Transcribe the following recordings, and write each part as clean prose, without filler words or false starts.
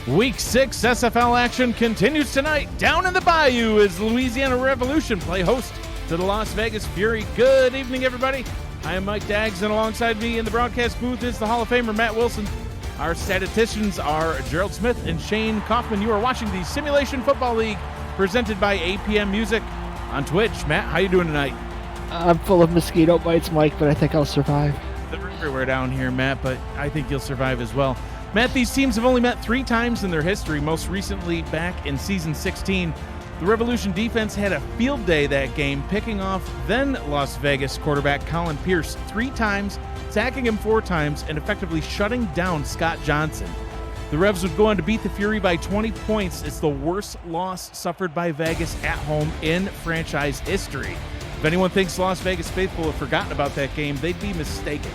Week 6 SFL action continues tonight. Down in the Bayou as Louisiana Revolution play host to the Las Vegas Fury. Good evening, everybody. I am Mike Daggs, and alongside me in the broadcast booth is the Hall of Famer Matt Wilson. Our statisticians are Gerald Smith and Shane Kaufman. You are watching the Simulation Football League presented by APM Music on Twitch. Matt, how you doing tonight? I'm full of mosquito bites, Mike, but I think I'll survive. They're everywhere down here, Matt, but I think you'll survive as well. Matt, these teams have only met 3 times in their history, most recently back in Season 16. The Revolution defense had a field day that game, picking off then Las Vegas quarterback Colin Pierce 3 times, sacking him 4 times, and effectively shutting down Scott Johnson. The Revs would go on to beat the Fury by 20 points. It's the worst loss suffered by Vegas at home in franchise history. If anyone thinks Las Vegas faithful have forgotten about that game, they'd be mistaken.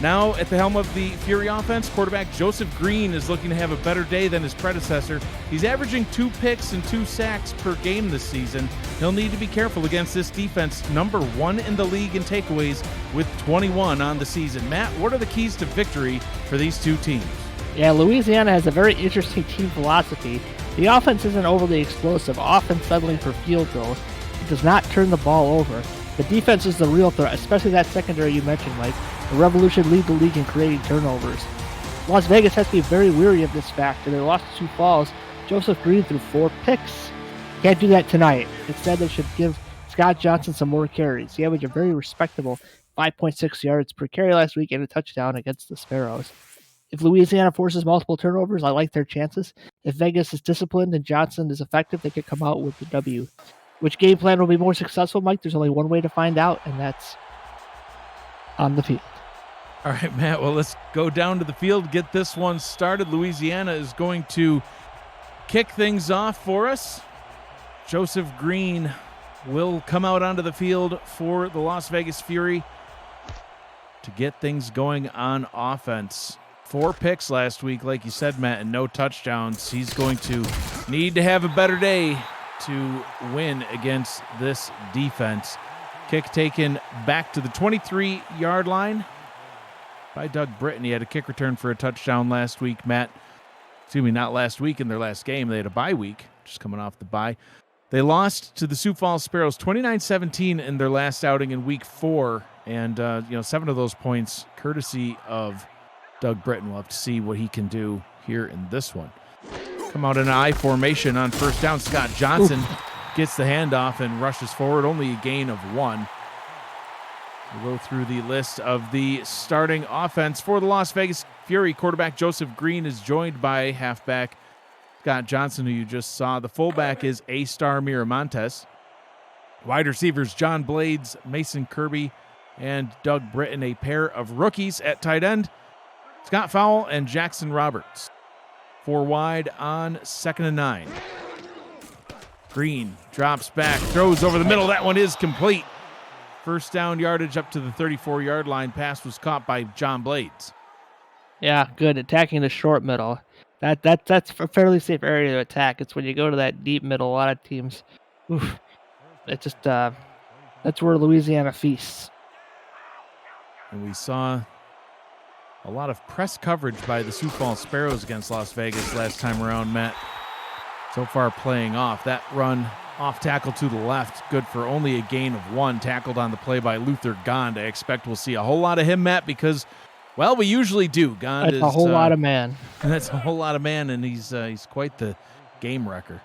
Now at the helm of the Fury offense, quarterback Joseph Green is looking to have a better day than his predecessor. He's averaging 2 picks and 2 sacks per game this season. He'll need to be careful against this defense, number 1 in the league in takeaways with 21 on the season. Matt, what are the keys to victory for these two teams? Yeah, Louisiana has a very interesting team philosophy. The offense isn't overly explosive, often settling for field goals. It does not turn the ball over. The defense is the real threat, especially that secondary you mentioned, Mike. The Revolution lead the league in creating turnovers. Las Vegas has to be very wary of this factor. They lost 2 falls. Joseph Green threw 4 picks. Can't do that tonight. Instead, they should give Scott Johnson some more carries. He averaged a very respectable 5.6 yards per carry last week and a touchdown against the Sparrows. If Louisiana forces multiple turnovers, I like their chances. If Vegas is disciplined and Johnson is effective, they could come out with the W. Which game plan will be more successful, Mike? There's only one way to find out, and that's on the field. All right, Matt, well, let's go down to the field, get this one started. Louisiana is going to kick things off for us. Joseph Green will come out onto the field for the Las Vegas Fury to get things going on offense. 4 picks last week, like you said, Matt, and no touchdowns. He's going to need to have a better day to win against this defense. Kick taken back to the 23-yard line by Doug Britton. He had a kick return for a touchdown last week, Matt. Excuse me, not last week in their last game. They had a bye week, just coming off the bye. They lost to the Sioux Falls Sparrows 29-17 in their last outing in week 4. And, 7 of those points courtesy of Doug Britton. We'll have to see what he can do here in this one. Come out in an I formation on first down. Scott Johnson gets the handoff and rushes forward. Only a gain of 1. We'll go through the list of the starting offense for the Las Vegas Fury. Quarterback Joseph Green is joined by halfback Scott Johnson, who you just saw. The fullback is A-Star Miramontes. Wide receivers John Blades, Mason Kirby, and Doug Britton, a pair of rookies at tight end. Scott Fowle and Jackson Roberts. 4 wide on 2nd and 9. Green drops back, throws over the middle. That one is complete. First down yardage up to the 34-yard line. Pass was caught by John Blades. Yeah, good. Attacking the short middle. That's a fairly safe area to attack. It's when you go to that deep middle, a lot of teams, it just that's where Louisiana feasts. And we saw a lot of press coverage by the Sioux Falls Sparrows against Las Vegas last time around, Matt. So far playing off. That run off tackle to the left, good for only a gain of 1, tackled on the play by Luther Gond. I expect we'll see a whole lot of him, Matt, because, well, we usually do. Gond is a whole lot of man. And that's a whole lot of man, and he's quite the game wrecker.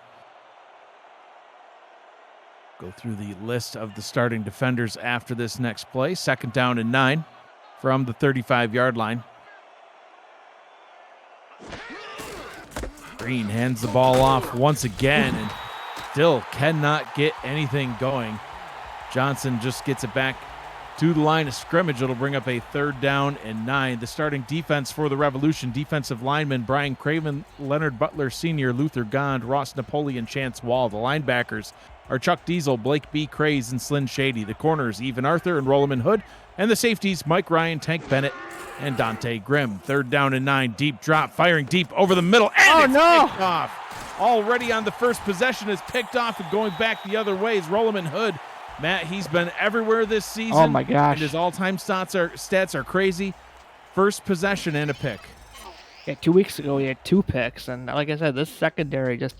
Go through the list of the starting defenders after this next play. 2nd down and 9 from the 35-yard line. Green hands the ball off once again and still cannot get anything going. Johnson just gets it back to the line of scrimmage. It'll bring up a 3rd down and 9. The starting defense for the Revolution, defensive linemen Brian Craven, Leonard Butler Sr., Luther Gond, Ross Napoleon, Chance Wall. The linebackers are Chuck Diesel, Blake B. Craze, and Slyn Shady. The corners, Even Arthur and Rolleman Hood. And the safeties, Mike Ryan, Tank Bennett, and Dante Grimm. 3rd down and 9, deep drop, firing deep over the middle, and picked off. Already on the first possession is picked off, and going back the other way is Rolleman Hood. Matt, he's been everywhere this season. Oh my gosh. And his all-time stats are crazy. First possession and a pick. Yeah, 2 weeks ago he had 2 picks, and like I said, this secondary just.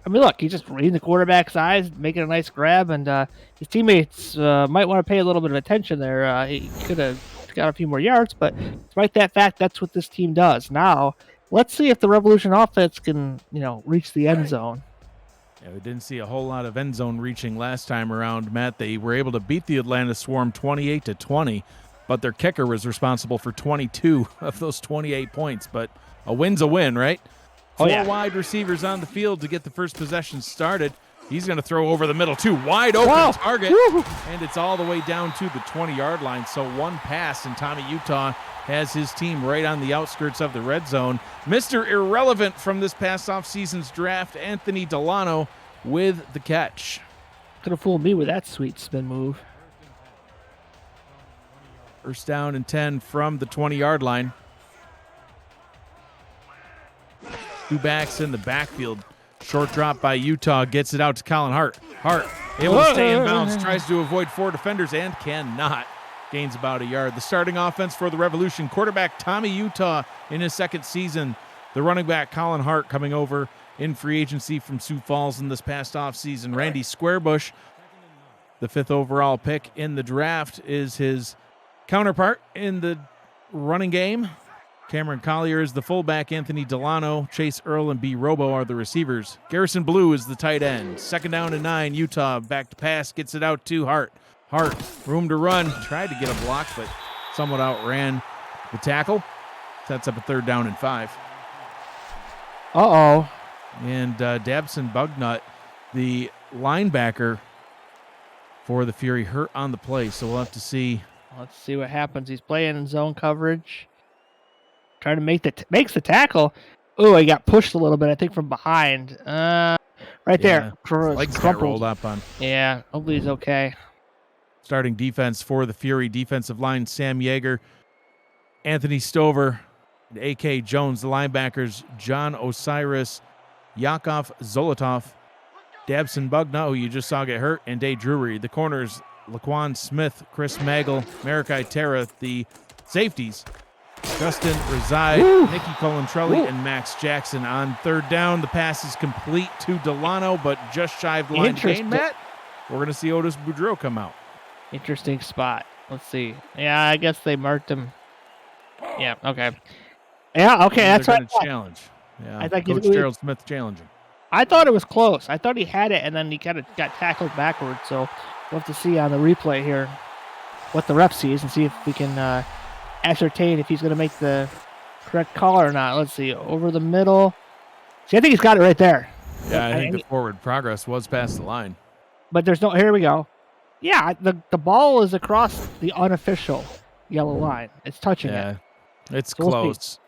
I mean, look, he's just reading the quarterback's eyes, making a nice grab, and his teammates might want to pay a little bit of attention there. He could have got a few more yards, but despite that fact, that's what this team does. Now, let's see if the Revolution offense can, reach the end zone. Yeah, we didn't see a whole lot of end zone reaching last time around, Matt. They were able to beat the Atlanta Swarm 28-20, but their kicker was responsible for 22 of those 28 points. But a win's a win, right? Four wide receivers on the field to get the first possession started. He's going to throw over the middle, too. Wide open target, and it's all the way down to the 20-yard line. So one pass, and Tommy Utah has his team right on the outskirts of the red zone. Mr. Irrelevant from this past offseason's draft, Anthony Delano with the catch. Could have fooled me with that sweet spin move. First down and 10 from the 20-yard line. 2 backs in the backfield. Short drop by Utah, gets it out to Colin Hart. Hart able to stay in bounds, tries to avoid 4 defenders and cannot. Gains about a yard. The starting offense for the Revolution, quarterback Tommy Utah in his second season. The running back Colin Hart coming over in free agency from Sioux Falls in this past offseason. Randy Squarebush, the 5th overall pick in the draft, is his counterpart in the running game. Cameron Collier is the fullback. Anthony Delano, Chase Earl, and B. Robo are the receivers. Garrison Blue is the tight end. Second down and 9. Utah back to pass. Gets it out to Hart. Hart, room to run. Tried to get a block, but somewhat outran the tackle. Sets up a 3rd down and 5. Uh-oh. And Dabson Bugnut, the linebacker for the Fury, hurt on the play. So we'll have to see. Let's see what happens. He's playing in zone coverage. Trying to makes the tackle. Oh, he got pushed a little bit, I think, from behind. Right there. Legs got rolled up on. Yeah, hopefully he's okay. Starting defense for the Fury, defensive line, Sam Yeager, Anthony Stover, and A.K. Jones. The linebackers, John Osiris, Yakov Zolotov, Dabson Bugnut, who you just saw get hurt, and Day Drury. The corners, Laquan Smith, Chris Magel, Marikai Terra. The safeties, Justin Rezai, Nicky Colantrelli, and Max Jackson. On 3rd down, the pass is complete to Delano, but just shy of the line to gain, Matt. We're going to see Otis Boudreau come out. Interesting spot. Let's see. Yeah, I guess they marked him. Yeah, okay. Yeah, okay, that's right. Challenge. Yeah, I think Coach Gerald Smith challenging. I thought it was close. I thought he had it, and then he kind of got tackled backwards. So we'll have to see on the replay here what the ref sees and see if we can ascertain if he's going to make the correct call or not. Let's see. Over the middle. See, I think he's got it right there. Yeah, I think the forward progress was past the line. But there's no. Here we go. Yeah, the ball is across the unofficial yellow line. It's touching it. It's close.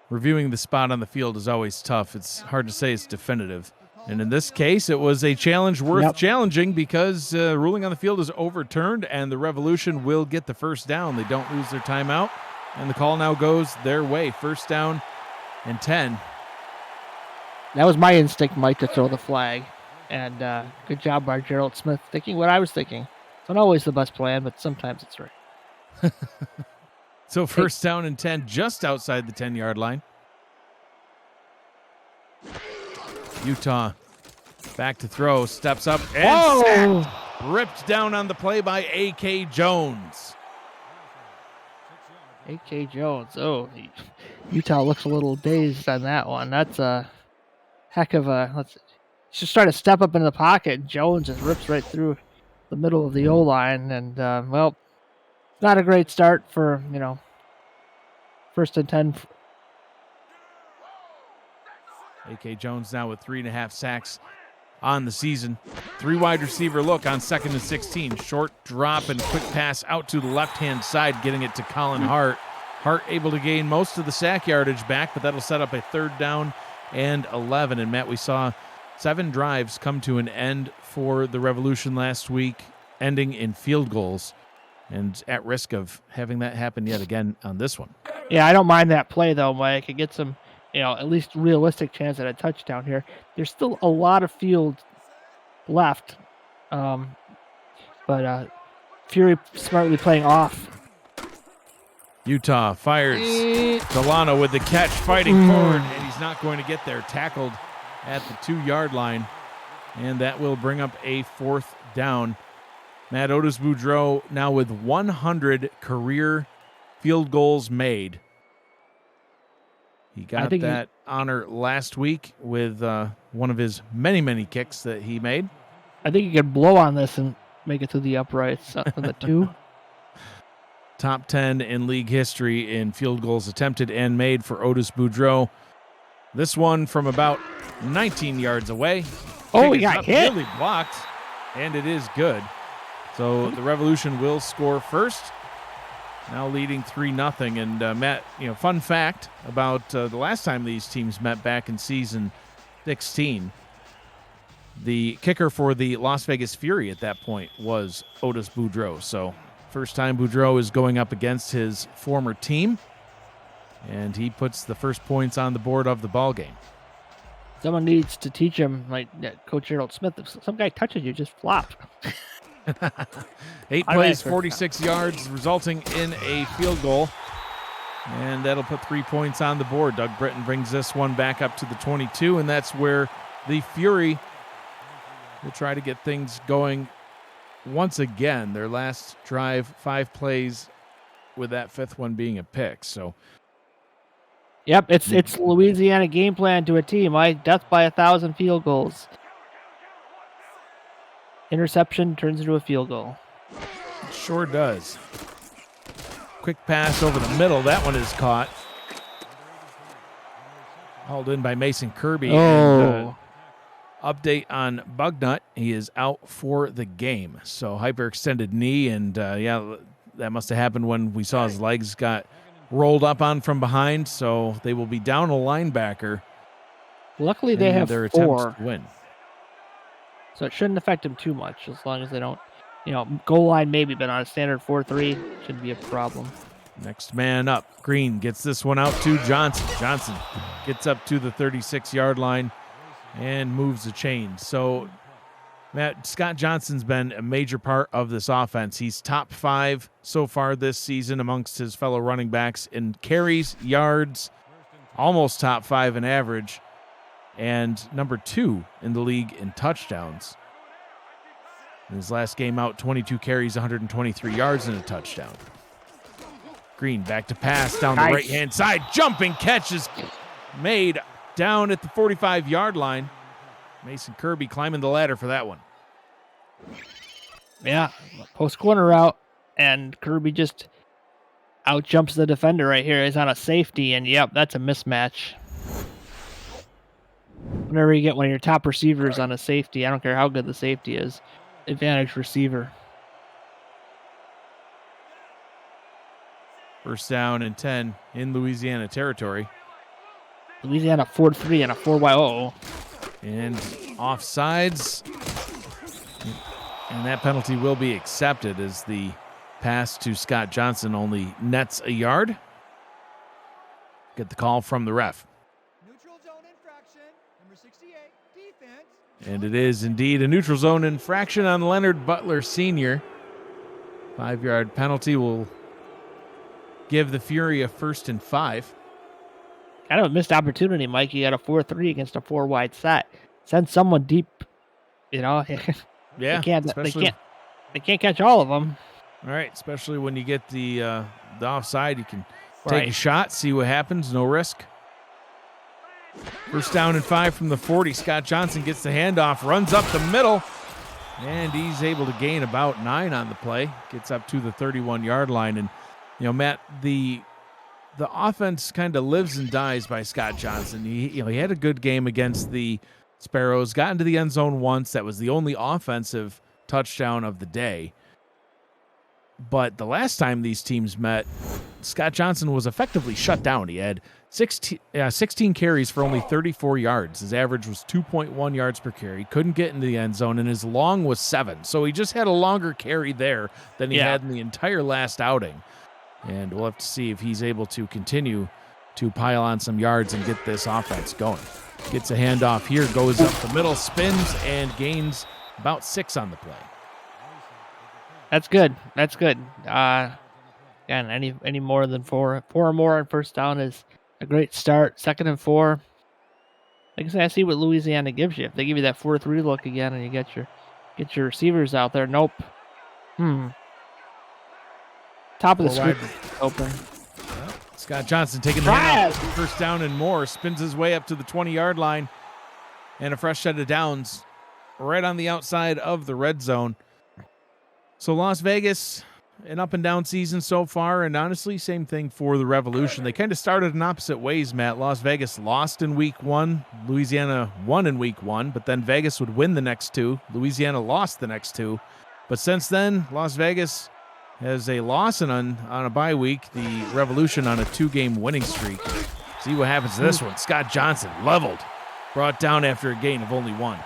Reviewing the spot on the field is always tough. It's hard to say it's definitive. And in this case, it was a challenge worth challenging because ruling on the field is overturned and the Revolution will get the first down. They don't lose their timeout, and the call now goes their way. First down and 10. That was my instinct, Mike, to throw the flag. And good job by Gerald Smith thinking what I was thinking. It's not always the best plan, but sometimes it's right. So first down and 10, just outside the 10-yard line. Utah back to throw, steps up, and sacked. Ripped down on the play by A.K. Jones. A.K. Jones. Oh, Utah looks a little dazed on that one. That's a heck of a... Just trying to step up into the pocket, and Jones just rips right through the middle of the O-line. And, well, not a great start for, first and 10. A.K. Jones now with 3.5 sacks on the season. 3 wide receiver look on 2nd and 16. Short drop and quick pass out to the left-hand side, getting it to Colin Hart. Hart able to gain most of the sack yardage back, but that'll set up a 3rd down and 11. And, Matt, we saw 7 drives come to an end for the Revolution last week, ending in field goals, and at risk of having that happen yet again on this one. Yeah, I don't mind that play, though, Mike. It gets some, at least realistic chance at a touchdown here. There's still a lot of field left, but Fury smartly playing off. Utah fires. Delano with the catch, fighting forward, and he's not going to get there. Tackled at the 2-yard line, and that will bring up a 4th down. Matt Otis Boudreau now with 100 career field goals made. He got that honor last week with one of his many, many kicks that he made. I think he could blow on this and make it to the uprights for the 2. Top 10 in league history in field goals attempted and made for Otis Boudreau. This one from about 19 yards away. Oh, he got hit. Really blocked, and it is good. So the Revolution will score first, now leading 3-0. And Matt, fun fact about the last time these teams met back in season 16, the kicker for the Las Vegas Fury at that point was Otis Boudreau. So first time Boudreau is going up against his former team, and he puts the first points on the board of the ball game. Someone needs to teach him, like Coach Harold Smith, if some guy touches you, just flop. 8 plays, 46 yards, resulting in a field goal, and that'll put 3 points on the board. Doug Britton brings this one back up to the 22, and that's where the Fury will try to get things going once again. Their last drive, 5 plays, with that 5th one being a pick. So, yep, it's Louisiana game plan to a T. Death by 1,000 field goals. Interception turns into a field goal. It sure does. Quick pass over the middle. That one is caught. Hauled in by Mason Kirby. Oh. And, update on Bugnut. He is out for the game. So hyperextended knee, and that must have happened when we saw his legs got rolled up on from behind. So they will be down a linebacker. Luckily, they have their 4. attempts to win. So it shouldn't affect him too much as long as they don't, goal line maybe, but on a standard 4-3, shouldn't be a problem. Next man up. Green gets this one out to Johnson. Johnson gets up to the 36-yard line and moves the chain. So, Matt, Scott Johnson's been a major part of this offense. He's top 5 so far this season amongst his fellow running backs in carries, yards, almost top 5 in average, and number 2 in the league in touchdowns. In his last game out, 22 carries, 123 yards, and a touchdown. Green back to pass down the right-hand side. Jumping catch is made down at the 45-yard line. Mason Kirby climbing the ladder for that one. Yeah, post corner route, and Kirby just out-jumps the defender right here. He's on a safety, and yep, that's a mismatch. Whenever you get one of your top receivers on a safety, I don't care how good the safety is, advantage receiver. First down and 10 in Louisiana territory. Louisiana 4-3 and a 4-Y. And offsides. And that penalty will be accepted as the pass to Scott Johnson only nets a yard. Get the call from the ref. Neutral zone infraction, number 68, defense. And it is indeed a neutral zone infraction on Leonard Butler Sr. 5-yard penalty will give the Fury a 1st and 5. Kind of a missed opportunity, Mike. You got a 4-3 against a 4-wide set. Send someone deep, Yeah, they can't catch all of them. All right, especially when you get the offside, you can take a shot, see what happens, no risk. First down and 5 from the 40. Scott Johnson gets the handoff, runs up the middle, and he's able to gain about 9 on the play. Gets up to the 31-yard line. And, Matt, the offense kind of lives and dies by Scott Johnson. He had a good game against the Sparrows, got into the end zone once. That was the only offensive touchdown of the day. But the last time these teams met, Scott Johnson was effectively shut down. He had 16 carries for only 34 yards. His average was 2.1 yards per carry. Couldn't get into the end zone, and his long was 7. So he just had a longer carry there than he had in the entire last outing. And we'll have to see if he's able to continue to pile on some yards and get this offense going. Gets a handoff here, goes up the middle, spins, and gains about 6 on the play. That's good. Again, any more than four or more on first down is a great start. 2nd and 4. Like I say, I see what Louisiana gives you. If they give you that 4-3 look again, and you get your receivers out there, nope. Top of the Four screen wide. open. Scott Johnson taking the handoff, first down and more, spins his way up to the 20-yard line, and a fresh set of downs right on the outside of the red zone. So Las Vegas, an up and down season so far, and honestly, same thing for the Revolution. They kind of started in opposite ways, Matt. Las Vegas lost in week 1. Louisiana won in week 1, but then Vegas would win the next 2. Louisiana lost the next 2. But since then, Las Vegas has a loss and on a bye week, the Revolution on a 2-game winning streak. See what happens to this one. Scott Johnson leveled, brought down after a gain of only 1.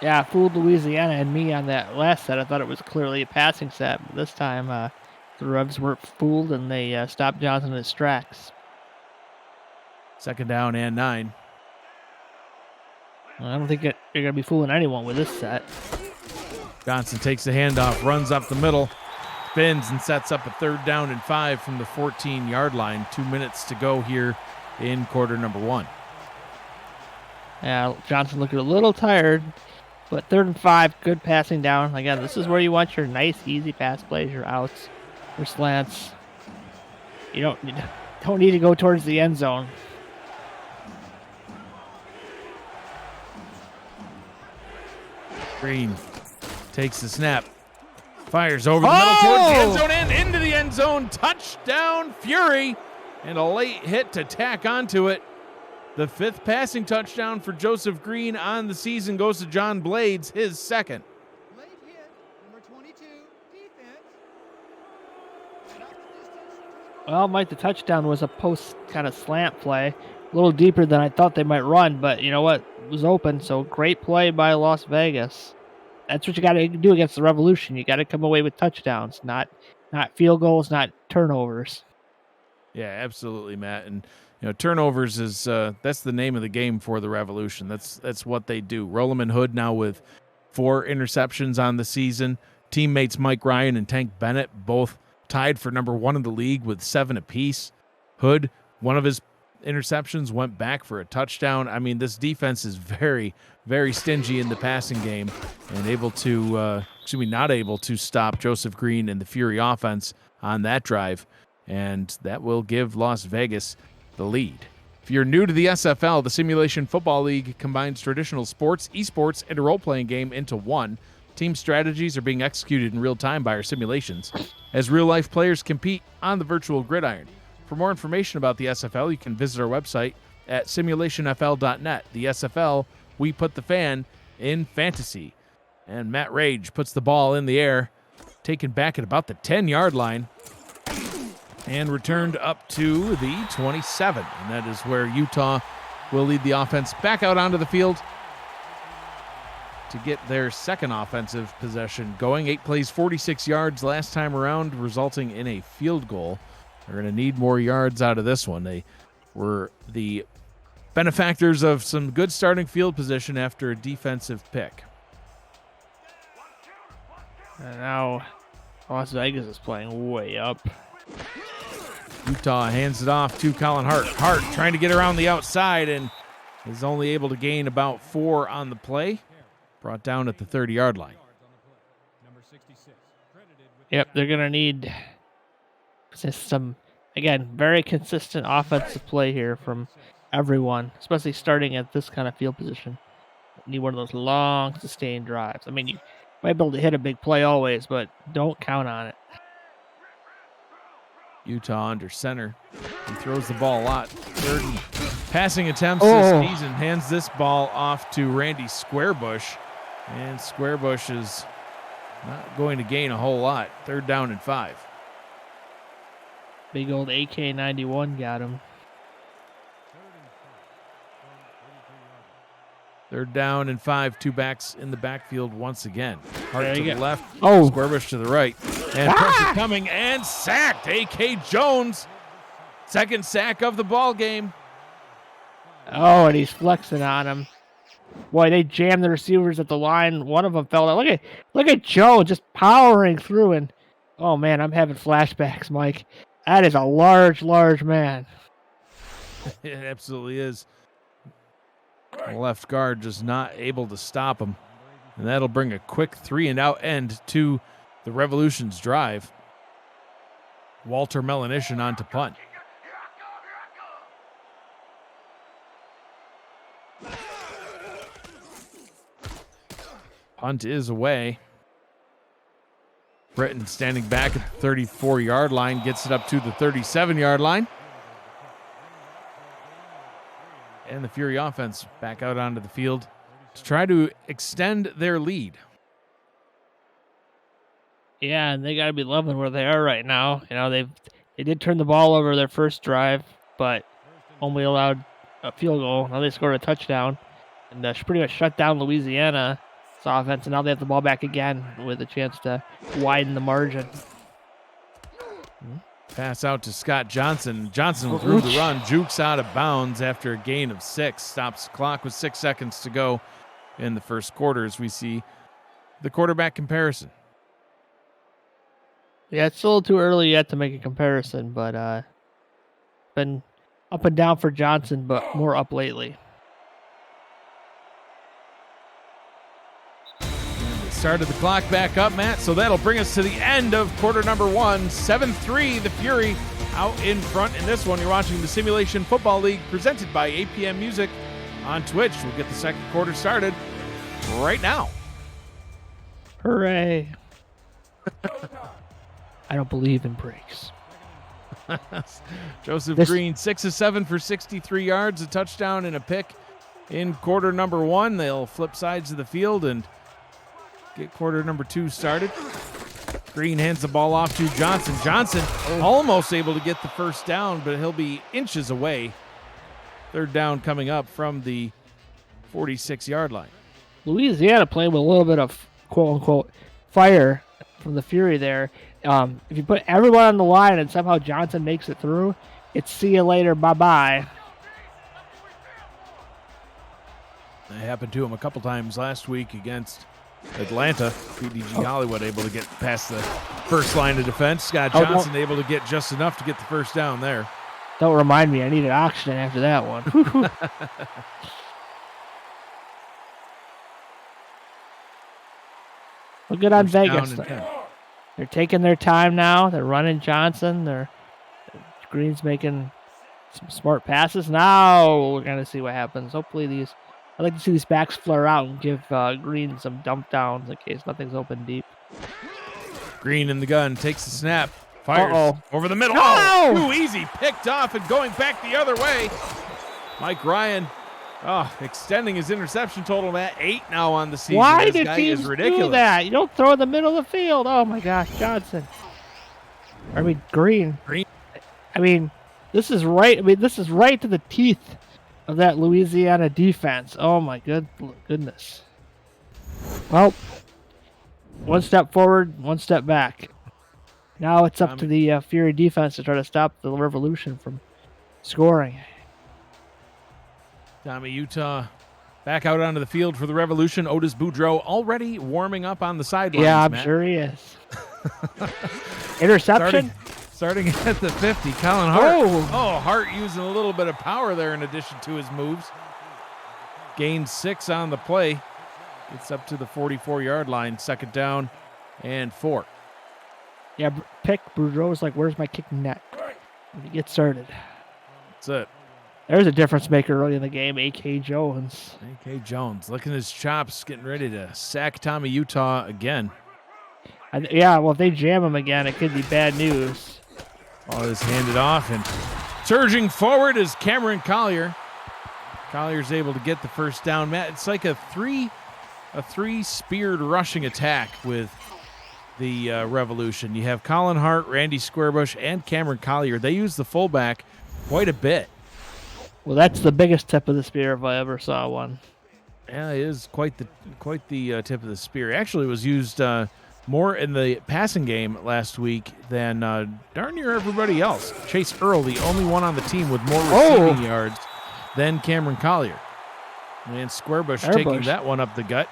Yeah, fooled Louisiana and me on that last set. I thought it was clearly a passing set, but this time the Revs weren't fooled, and they stopped Johnson in his tracks. 2nd down and 9. I don't think you're going to be fooling anyone with this set. Johnson takes the handoff, runs up the middle, spins, and sets up a 3rd down and 5 from the 14-yard line. 2 minutes to go here in quarter number 1. Yeah, Johnson looking a little tired, but 3rd and 5, good passing down. Again, this is where you want your nice, easy pass plays, your outs, your slants. You don't need to go towards the end zone. Green takes the snap, fires over the middle towards the end zone and into the end zone. Touchdown, Fury, and a late hit to tack onto it. The 5th passing touchdown for Joseph Green on the season goes to John Blades, his 2nd. Late hit, number 22, defense. Not the distance. Well, Mike, the touchdown was a post kind of slant play. A little deeper than I thought they might run, but you know what? It was open, so great play by Las Vegas. That's what you got to do against the Revolution. You got to come away with touchdowns, not field goals, not turnovers. Yeah, absolutely, Matt. And turnovers is that's the name of the game for the Revolution. That's what they do. Roloman Hood now with 4 interceptions on the season. Teammates Mike Ryan and Tank Bennett both tied for number 1 in the league with 7 apiece. Hood, one of his interceptions went back for a touchdown. I mean, this defense is very, very stingy in the passing game and not able to stop Joseph Green and the Fury offense on that drive. And that will give Las Vegas the lead. If you're new to the SFL, the Simulation Football League combines traditional sports, esports, and a role-playing game into one. Team strategies are being executed in real time by our simulations as real-life players compete on the virtual gridiron. For more information about the SFL, you can visit our website at simulationfl.net. The SFL, we put the fan in fantasy. And Matt Rage puts the ball in the air, taken back at about the 10-yard line, and returned up to the 27. And that is where Utah will lead the offense back out onto the field to get their 2nd offensive possession going. 8 plays, 46 yards last time around, resulting in a field goal. They're going to need more yards out of this one. They were the benefactors of some good starting field position after a defensive pick. And now Las Vegas is playing way up. Utah hands it off to Colin Hart. Hart trying to get around the outside and is only able to gain about 4 on the play. Brought down at the 30-yard line. Yep, they're going to need some, again, very consistent offensive play here from everyone, especially starting at this kind of field position. Need one of those long, sustained drives. I mean, you might be able to hit a big play always, but don't count on it. Utah under center. He throws the ball a lot. 3rd passing attempts this season. Hands this ball off to Randy Squarebush. And Squarebush is not going to gain a whole lot. 3rd down and 5. Big old AK-91 got him. 3rd down and 5. 2 backs in the backfield once again. Hart to the left. Oh. Squarebush to the right. And pressure coming and sacked. A.K. Jones. 2nd sack of the ball game. Oh, and he's flexing on him. Boy, they jammed the receivers at the line. One of them fell down. Look at Joe just powering through, and Oh, man, I'm having flashbacks, Mike. That is a large, large man. It absolutely is. The left guard just not able to stop him. And that'll bring a quick 3-and-out end to the Revolution's drive. Walter Melanishin on to punt. Punt is away. Britton standing back at the 34-yard line, gets it up to the 37-yard line. And the Fury offense back out onto the field to try to extend their lead. Yeah, and they got to be loving where they are right now. You know, they did turn the ball over their first drive, but only allowed a field goal. Now they scored a touchdown, and pretty much shut down Louisiana's offense. And now they have the ball back again with a chance to widen the margin. Pass out to Scott Johnson. Johnson will through the run, jukes out of bounds after a gain of 6. Stops the clock with 6 seconds to go in the first quarter as we see the quarterback comparison. Yeah, it's still too early yet to make a comparison, but been up and down for Johnson, but more up lately. Started the clock back up, Matt, so that'll bring us to the end of quarter number 1. 7-3, the Fury out in front in this one. You're watching the Simulation Football League presented by APM Music on Twitch. We'll get the second quarter started right now. Hooray. I don't believe in breaks. Joseph Green, 6 of 7 for 63 yards, a touchdown and a pick in quarter number 1. They'll flip sides of the field and get quarter number 2 started. Green hands the ball off to Johnson. Johnson almost able to get the first down, but he'll be inches away. Third down coming up from the 46-yard line. Louisiana playing with a little bit of quote-unquote fire from the Fury there. If you put everyone on the line and somehow Johnson makes it through, it's see you later, bye-bye. It happened to him a couple times last week against Atlanta. PDG Hollywood able to get past the first line of defense. Scott Johnson able to get just enough to get the first down there. Don't remind me. I needed oxygen after that one. Well, good on Vegas. They're taking their time now. They're running Johnson. Green's making some smart passes. Now we're going to see what happens. Hopefully I'd like to see these backs flare out and give Green some dump downs in case nothing's open deep. Green in the gun, takes the snap, fires over the middle. No! Oh, too easy, picked off and going back the other way. Mike Ryan, extending his interception total at 8 now on the season. Why this did guy teams is ridiculous. do that? You don't throw in the middle of the field. Oh my gosh, Johnson. Green. This is right. This is right to the teeth of that Louisiana defense. Oh my goodness. Well, one step forward, one step back. Now it's up to the Fury defense to try to stop the Revolution from scoring. Tommy Utah back out onto the field for the Revolution. Otis Boudreaux already warming up on the sidelines. Yeah, I'm Matt. sure he is. Interception? Starting at the 50, Colin Hart. Hart using a little bit of power there in addition to his moves. Gained 6 on the play. Gets up to the 44-yard line. Second down and 4. Yeah, pick Boudreaux's like, where's my kicking net? When you get started. That's it. There's a difference maker early in the game, A.K. Jones. A.K. Jones licking his chops, getting ready to sack Tommy Utah again. If they jam him again, it could be bad news. Ball is handed off, and surging forward is Cameron Collier. Collier's able to get the first down. Matt, it's like a three speared rushing attack with the Revolution. You have Colin Hart, Randy Squarebush, and Cameron Collier. They use the fullback quite a bit. Well, that's the biggest tip of the spear if I ever saw one. Yeah, it is quite the tip of the spear. Actually, it was used more in the passing game last week than darn near everybody else. Chase Earl, the only one on the team with more receiving yards than Cameron Collier. And Squarebush taking that one up the gut.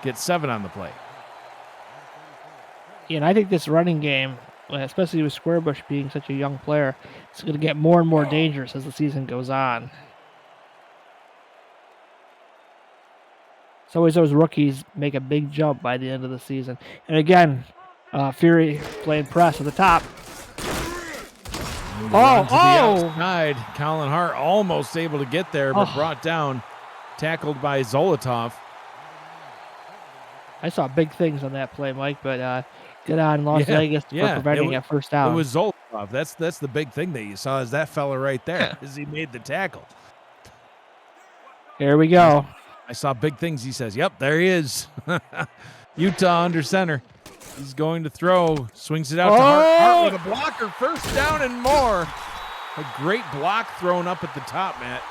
Gets 7 on the play. And I think this running game, especially with Squarebush being such a young player, is going to get more and more dangerous as the season goes on. It's always those rookies make a big jump by the end of the season. And again, Fury playing press at the top. Run to the outside. Colin Hart almost able to get there, but brought down, tackled by Zolotov. I saw big things on that play, Mike, but good on Las Vegas for preventing a first down. It was Zolotov. That's the big thing that you saw is that fella right there as he made the tackle. Here we go. I saw big things, he says. Yep, there he is. Utah under center. He's going to throw. Swings it out to Hart. Hart with a blocker. First down and more. A great block thrown up at the top, Matt.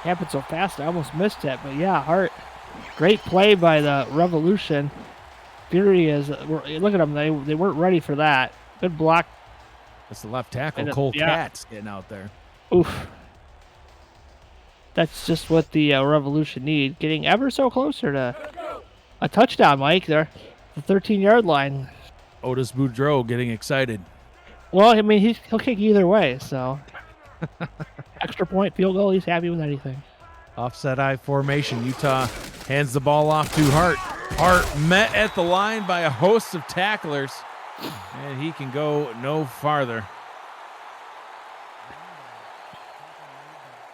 Happened so fast, I almost missed it. But yeah, Hart. Great play by the Revolution. Fury is, look at them. They weren't ready for that. Good block. That's the left tackle. Cole Katz getting out there. Oof. That's just what the Revolution need. Getting ever so closer to a touchdown, Mike. They're the 13-yard line. Otis Boudreau getting excited. Well, I mean, he'll kick either way, so. Extra point, field goal, he's happy with anything. Offset I formation. Utah hands the ball off to Hart. Hart met at the line by a host of tacklers, and he can go no farther.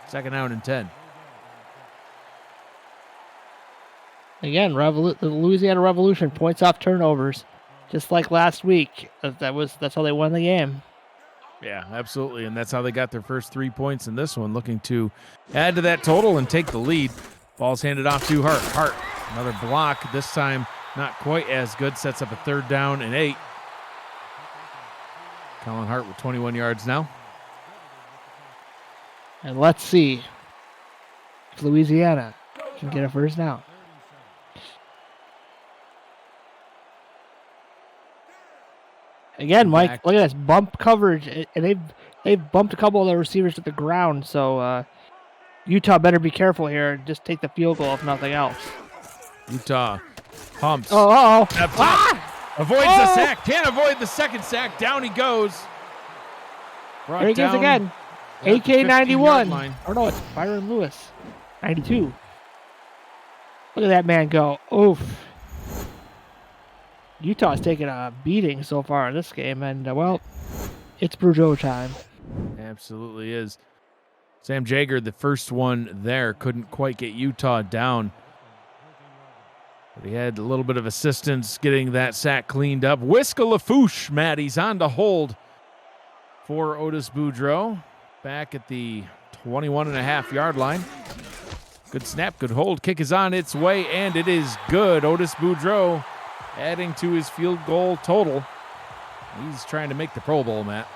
Second out and 10. Again, the Louisiana Revolution points off turnovers, just like last week. That's how they won the game. Yeah, absolutely, and that's how they got their first 3 points in this one, looking to add to that total and take the lead. Ball's handed off to Hart. Hart, another block, this time not quite as good, sets up a third down and 8. Colin Hart with 21 yards now. And let's see if Louisiana can get a first down. Again, Mike, look at this bump coverage, and they've bumped a couple of the receivers to the ground. So Utah better be careful here and just take the field goal if nothing else. Utah pumps. Avoids the sack. Can't avoid the second sack. Down he goes. There he goes again. AK 91. Or no, it's Byron Lewis. 92. Look at that man go. Oof. Utah's taking a beating so far in this game, and, it's Boudreau time. Absolutely is. Sam Jager, the first one there, couldn't quite get Utah down. But he had a little bit of assistance getting that sack cleaned up. Whiska Lafouche, Matt, he's on to hold for Otis Boudreau. Back at the 21.5-yard line. Good snap, good hold. Kick is on its way, and it is good. Otis Boudreau adding to his field goal total. He's trying to make the Pro Bowl, Matt.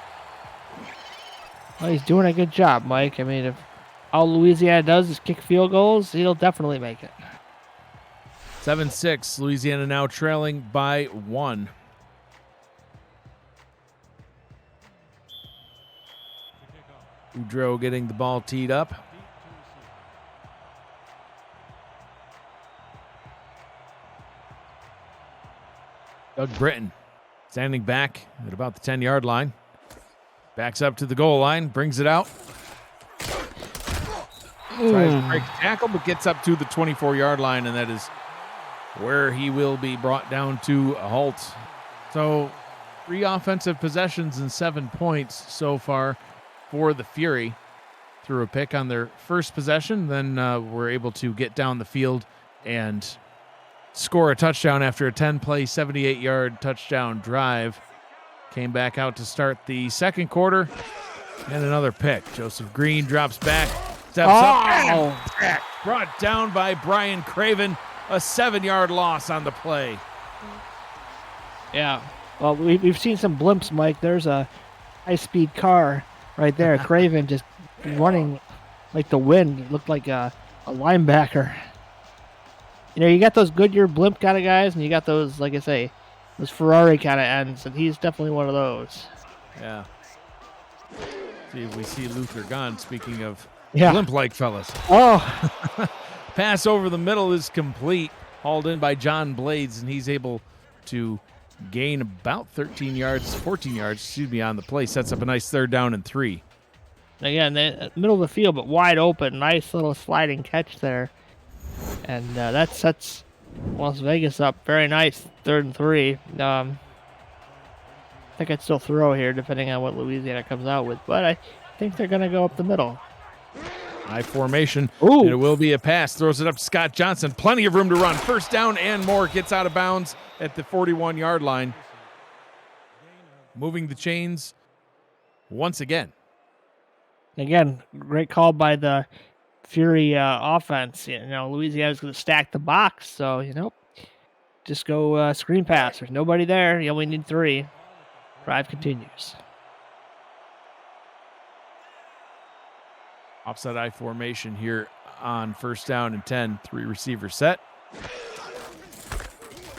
Well, he's doing a good job, Mike. I mean, if all Louisiana does is kick field goals, he'll definitely make it. 7-6, Louisiana now trailing by 1. Boudreau getting the ball teed up. Doug Britton standing back at about the 10-yard line. Backs up to the goal line, brings it out. Tries to break the tackle, but gets up to the 24-yard line, and that is where he will be brought down to a halt. So 3 offensive possessions and 7 points so far for the Fury. Threw a pick on their first possession, then were able to get down the field and score a touchdown after a 10-play, 78-yard touchdown drive. Came back out to start the second quarter, and another pick. Joseph Green drops back, steps up, and brought down by Brian Craven. A 7-yard loss on the play. Yeah, well, we've seen some blimps, Mike. There's a high-speed car right there. Craven just running like the wind. It looked like a linebacker. You know, you got those Goodyear blimp kind of guys, and you got those, like I say, those Ferrari kind of ends, and he's definitely one of those. Yeah. See if we see Luther Gahn, speaking of blimp-like fellas. Oh. Pass over the middle is complete. Hauled in by John Blades, and he's able to gain about 14 yards, on the play. Sets up a nice 3rd down and 3. Again, the middle of the field, but wide open. Nice little sliding catch there. And that sets Las Vegas up. Very nice, 3rd and 3. I think I'd still throw here, depending on what Louisiana comes out with. But I think they're going to go up the middle. High formation, Ooh. and it will be a pass. Throws it up to Scott Johnson. Plenty of room to run. 1st down and more. Gets out of bounds at the 41-yard line. Moving the chains once again. Again, great call by the Fury offense. Louisiana's going to stack the box, so, just go screen pass. There's nobody there. You only need 3. Drive continues. Offside I formation here on 1st down and 10. 3 receiver set.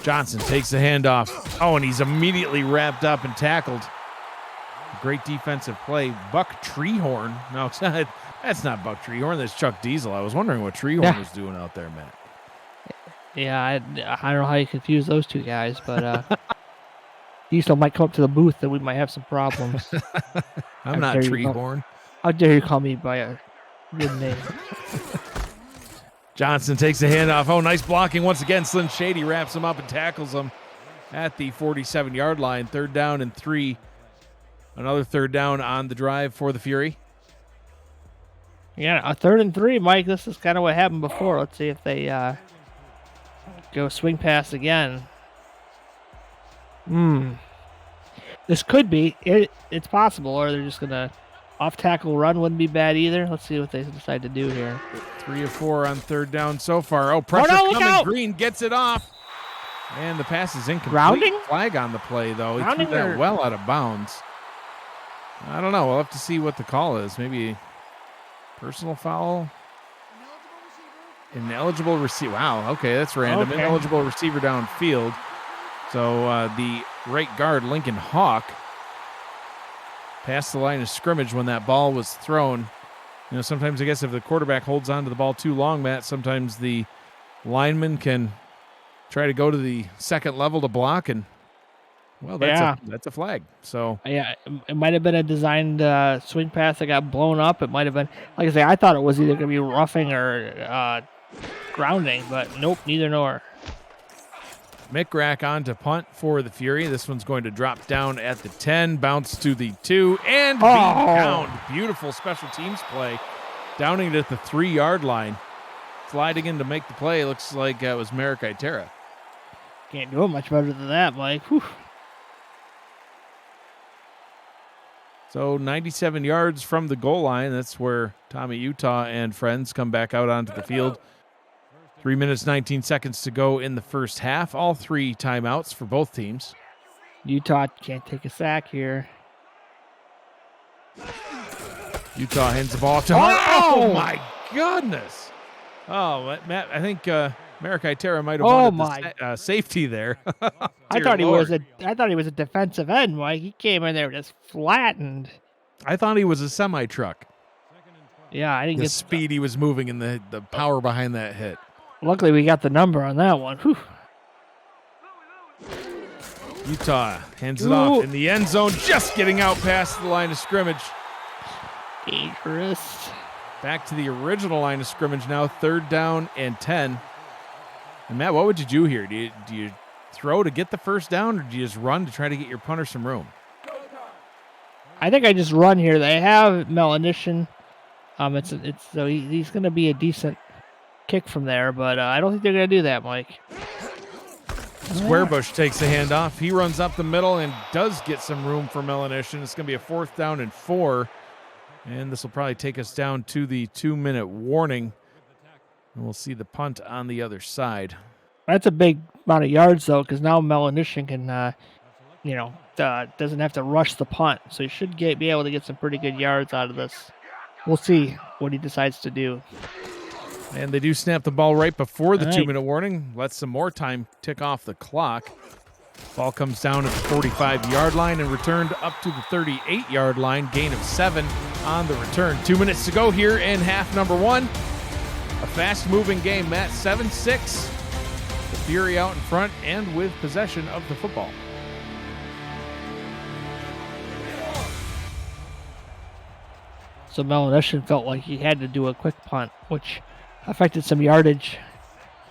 Johnson takes the handoff. Oh, and he's immediately wrapped up and tackled. Great defensive play. Buck Treehorn. No, it's not, that's not Buck Treehorn. That's Chuck Diesel. I was wondering what Treehorn was doing out there, Matt. Yeah, I don't know how you confuse those two guys, but Diesel might come up to the booth and we might have some problems. I'm not Treehorn. How dare you call me by a good name? Johnson takes the handoff. Oh, nice blocking once again. Slim Shady wraps him up and tackles him at the 47-yard line. 3rd down and 3. Another 3rd down on the drive for the Fury. Yeah, a 3rd and 3, Mike. This is kind of what happened before. Let's see if they go swing pass again. This could be. It's possible, or they're just going to off-tackle run wouldn't be bad either. Let's see what they decide to do here. 3 of 4 on 3rd down so far. Oh, pressure coming. Out. Green gets it off. And the pass is incomplete. Grounding? Flag on the play, though. He Grounding threw that well out of bounds. I don't know. We'll have to see what the call is. Maybe personal foul? Ineligible receiver. Wow, okay, that's random. Okay. Ineligible receiver downfield. So the right guard, Lincoln Hawk, passed the line of scrimmage when that ball was thrown. Sometimes I guess if the quarterback holds on to the ball too long, Matt, sometimes the lineman can try to go to the second level to block, and well, that's a flag. So yeah, it might have been a designed swing pass that got blown up. It might have been, like I say, I thought it was either going to be roughing or grounding, but nope, neither nor. Mick Rack on to punt for the Fury. This one's going to drop down at the 10, bounce to the 2, and be downed. Beautiful special teams play. Downing it at the 3-yard line. Sliding in to make the play. Looks like it was Merrick Itera. Can't do it much better than that, Mike. Whew. So 97 yards from the goal line. That's where Tommy Utah and friends come back out onto the field. 3 minutes, 19 seconds to go in the first half. All 3 timeouts for both teams. Utah can't take a sack here. Utah hands the ball to Hart. Oh, my goodness. Oh, Matt, I think Merrick Itera might have wanted the safety there. I thought he was a defensive end, Mike. He came in there just flattened. I thought he was a semi-truck. Yeah, I didn't get the speed he was moving and the power behind that hit. Luckily, we got the number on that one. Whew. Utah hands it off in the end zone, just getting out past the line of scrimmage. Dangerous. Back to the original line of scrimmage now, 3rd down and 10. And Matt, what would you do here? Do you throw to get the first down, or do you just run to try to get your punter some room? I think I just run here. They have Melanishin. So he's going to be a decent kick from there, but I don't think they're going to do that, Mike. Squarebush takes the handoff. He runs up the middle and does get some room for Melanishin. It's going to be a 4th down and 4. And this will probably take us down to the 2-minute warning. And we'll see the punt on the other side. That's a big amount of yards, though, because now Melanishin can, doesn't have to rush the punt. So he should be able to get some pretty good yards out of this. We'll see what he decides to do. And they do snap the ball right before the 2-minute warning. Let some more time tick off the clock. Ball comes down at the 45-yard line and returned up to the 38-yard line. Gain of 7 on the return. 2 minutes to go here in half number 1. A fast-moving game, Matt. 7-6. The Fury out in front and with possession of the football. So Malinesian felt like he had to do a quick punt, which affected some yardage.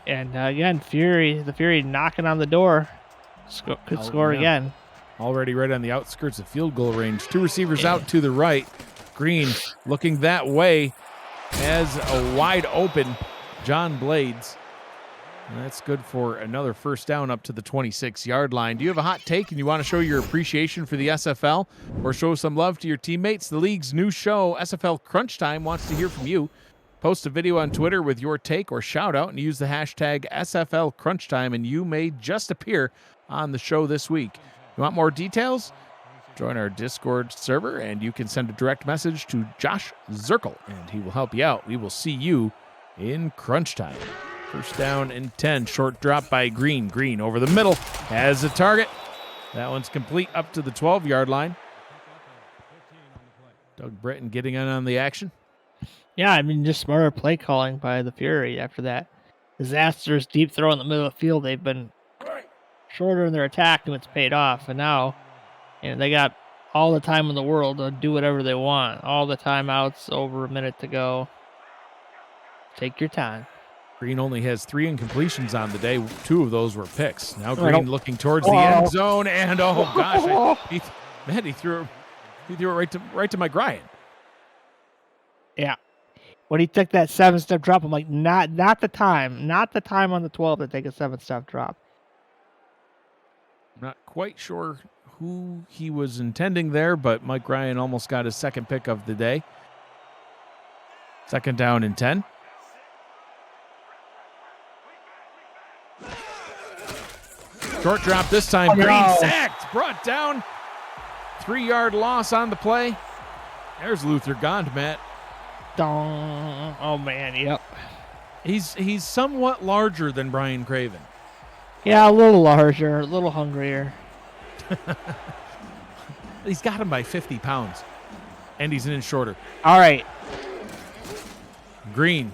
And again, the Fury knocking on the door. Could score again. Already right on the outskirts of field goal range. Two receivers out to the right. Green looking that way as a wide open John Blades. And that's good for another first down up to the 26-yard line. Do you have a hot take and you want to show your appreciation for the SFL or show some love to your teammates? The league's new show, SFL Crunch Time, wants to hear from you. Post a video on Twitter with your take or shout out and use the hashtag SFL Crunch Time, and you may just appear on the show this week. You want more details? Join our Discord server and you can send a direct message to Josh Zirkle and he will help you out. We will see you in Crunch Time. First down and 10. Short drop by Green. Green over the middle has a target. That one's complete up to the 12-yard line. Doug Britton getting in on the action. Yeah, I mean, just smarter play calling by the Fury after that disastrous deep throw in the middle of the field. They've been shorter in their attack and it's paid off. And now, they got all the time in the world to do whatever they want. All the timeouts, over a minute to go. Take your time. Green only has 3 incompletions on the day. 2 of those were picks. Now Green looking towards the end zone, and oh gosh, he threw it right to my Grian. Yeah. When he took that 7-step drop, I'm like, not the time on the 12 to take a 7-step drop. Not quite sure who he was intending there, but Mike Ryan almost got his second pick of the day. Second down and 10. Short drop this time. Green sacked, brought down. 3-yard loss on the play. There's Luther Gond, Matt. Oh man, yep. He's somewhat larger than Brian Craven. Yeah, a little larger, a little hungrier. He's got him by 50 pounds, and he's an inch shorter. All right. Green.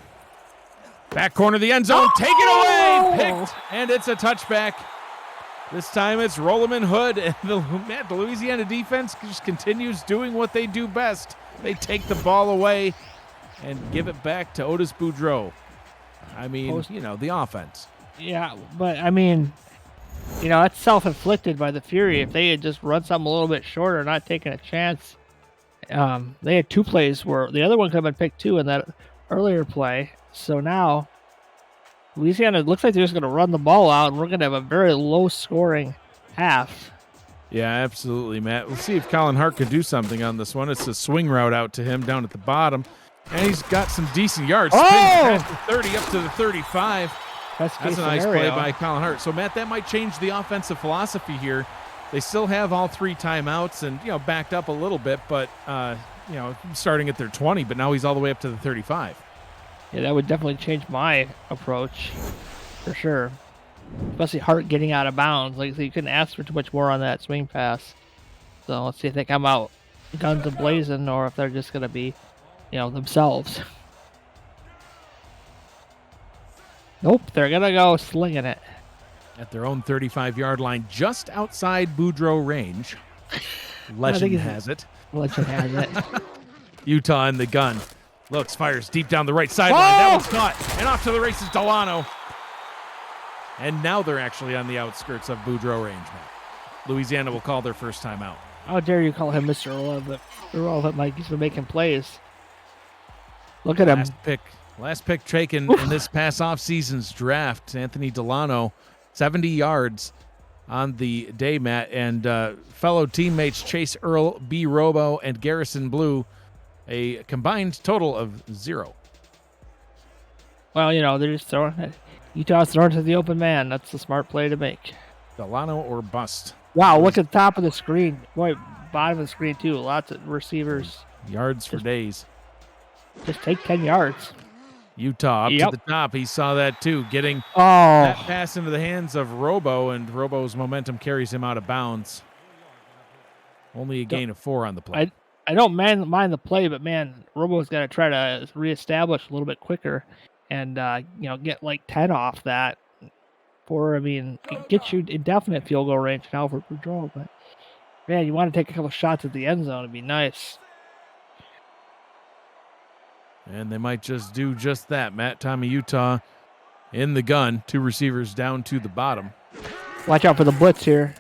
Back corner of the end zone. Take it away. Picked, and it's a touchback. This time it's Rolleman Hood, and the Louisiana defense just continues doing what they do best. They take the ball away and give it back to Otis Boudreaux. I mean, the offense. Yeah, but I mean, that's self-inflicted by the Fury. If they had just run something a little bit shorter, not taking a chance, they had 2 plays where the other one could have been picked too in that earlier play. So now Louisiana looks like they're just going to run the ball out, and we're going to have a very low-scoring half. Yeah, absolutely, Matt. We'll see if Colin Hart could do something on this one. It's a swing route out to him down at the bottom, and he's got some decent yards. Past the 30 up to the 35. That's a nice play by Colin Hart. So, Matt, that might change the offensive philosophy here. They still have all 3 timeouts and, backed up a little bit, but, starting at their 20, but now he's all the way up to the 35. Yeah, that would definitely change my approach for sure. Especially Hart getting out of bounds. Like, so you couldn't ask for too much more on that swing pass. So let's see if they come out guns a-blazing or if they're just going to be, themselves. Nope, they're going to go slinging it. At their own 35-yard line, just outside Boudreaux range. Legend has it. Legend has it. Utah in the gun. Looks, fires deep down the right sideline. That one's caught. And off to the races, Delano. And now they're actually on the outskirts of Boudreaux range, Matt. Louisiana will call their first time out. How dare you call him Mr. Irrelevant? Irrelevant, Mike. He's been making plays. Look at him. Last pick taken in this past off-season's draft. Anthony Delano, 70 yards on the day, Matt. And fellow teammates Chase Earl, B. Robo, and Garrison Blue, a combined total of 0. Well, they're just throwing it. Utah's throwing to the open man. That's the smart play to make. Delano or bust. Wow, look at the top of the screen. Boy, bottom of the screen, too. Lots of receivers. Yards for days. Just take 10 yards. Utah up to the top. He saw that, too, getting Oh. that pass into the hands of Robo, and Robo's momentum carries him out of bounds. Only a gain of 4 on the play. I don't mind the play, but, man, Robo's got to try to reestablish a little bit quicker and, get like 10 off that. I mean, it gets you indefinite field goal range now for Boudreaux, but man, you want to take a couple shots at the end zone. It'd be nice. And they might just do just that. Matt, Tommy, Utah in the gun. 2 receivers down to the bottom. Watch out for the blitz here.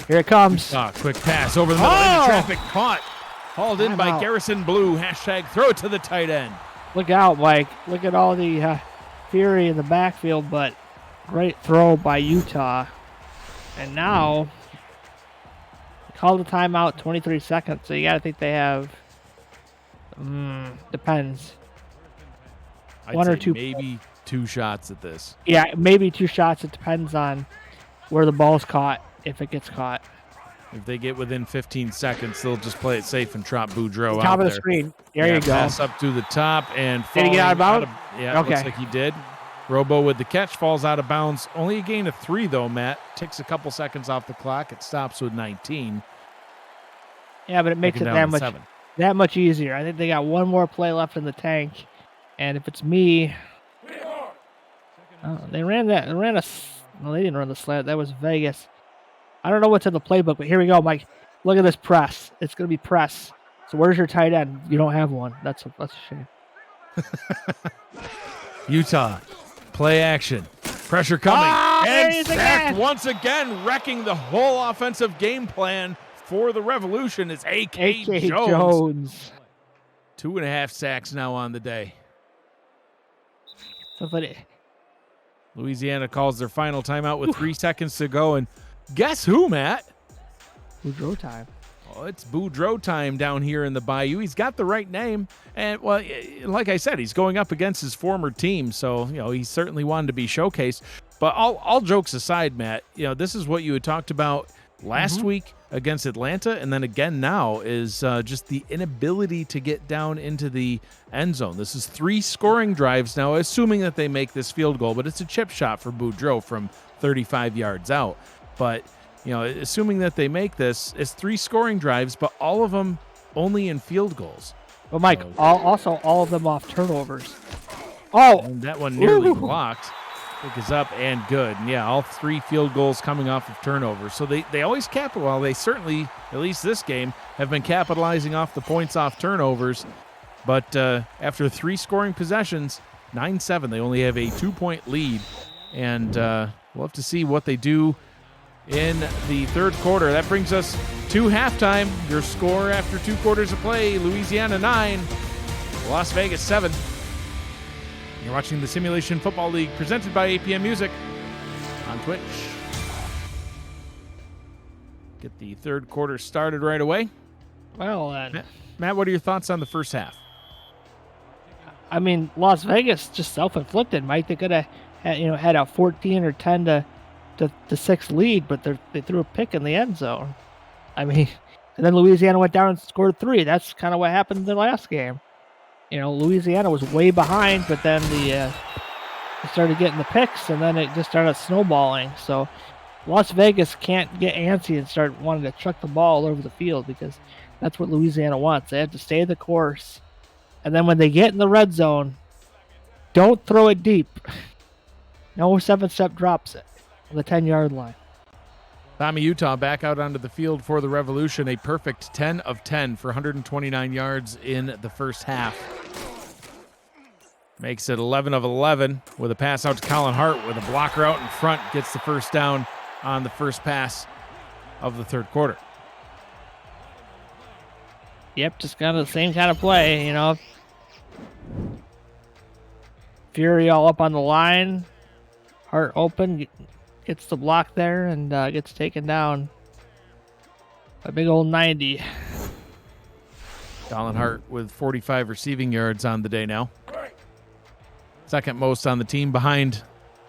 Here it comes. Quick pass over the middle into traffic. Caught. Hauled in by Timeout. Garrison Blue. Hashtag throw it to the tight end. Look out, Mike. Look at all the fury in the backfield, but great throw by Utah. And now, call the timeout, 23 seconds. So you got to think they have, depends. I'd One or say two. maybe 2 shots at this. Yeah, maybe 2 shots. It depends on where the ball's caught, if it gets caught. If they get within 15 seconds, they'll just play it safe and trot Boudreaux Top out of the there. screen. There you go. Pass up to the top and Did he get out of bounds? Yeah, Okay. looks like he did. Robo with the catch, falls out of bounds. Only a gain of 3, though, Matt. Takes a couple seconds off the clock. It stops with 19. Yeah, but it makes it Taken down that to much 7. easier. I think they got one more play left in the tank, and if it's me, they didn't run the slant. That was Vegas. I don't know what's in the playbook, but here we go, Mike. Look at this press. It's going to be press. So where's your tight end? You don't have one. That's a shame. Utah, play action. Pressure coming. there he And is sacked again. once again, wrecking the whole offensive game plan for the Revolution. It's A.K. A.K. Jones. 2.5 sacks now on the day. Somebody. Louisiana calls their final timeout with 3 seconds to go. And guess who, Matt? Boudreaux time. Oh, it's Boudreaux time down here in the Bayou. He's got the right name. And, well, like I said, he's going up against his former team. So, he certainly wanted to be showcased. But all jokes aside, Matt, this is what you had talked about last week against Atlanta, and then again now is just the inability to get down into the end zone. This is 3 scoring drives now, assuming that they make this field goal, but it's a chip shot for Boudreaux from 35 yards out. But, assuming that they make this, it's 3 scoring drives, but all of them only in field goals. But Mike, also all of them off turnovers. Oh, And that one nearly blocked. Pick is up and good. And yeah, all 3 field goals coming off of turnovers. So they always capitalize. They certainly, at least this game, have been capitalizing off the points off turnovers. But after 3 scoring possessions, 9-7, they only have a 2-point lead. And we'll have to see what they do in the third quarter. That brings us to halftime. Your score after 2 quarters of play, Louisiana 9, Las Vegas 7. You're watching the Simulation Football League presented by APM Music on Twitch. Get the third quarter started right away. well, Matt, what are your thoughts on the first half? I mean, Las Vegas just self-inflicted. Mike, they could have had a 14 or 10 to 6 lead, but they threw a pick in the end zone. I mean, and then Louisiana went down and scored 3. That's kind of what happened in the last game. Louisiana was way behind, but then they started getting the picks, and then it just started snowballing. So Las Vegas can't get antsy and start wanting to chuck the ball all over the field, because that's what Louisiana wants. They have to stay the course. And then when they get in the red zone, don't throw it deep. No 7-step drops it on the 10-yard line. Tommy Utah back out onto the field for the Revolution. A perfect 10 of 10 for 129 yards in the first half. Makes it 11 of 11 with a pass out to Colin Hart with a blocker out in front. Gets the first down on the first pass of the third quarter. Yep, just kind of the same kind of play, Fury all up on the line. Hart open, gets the block there, and gets taken down. A big old 90. Colin Hart with 45 receiving yards on the day now. Second most on the team behind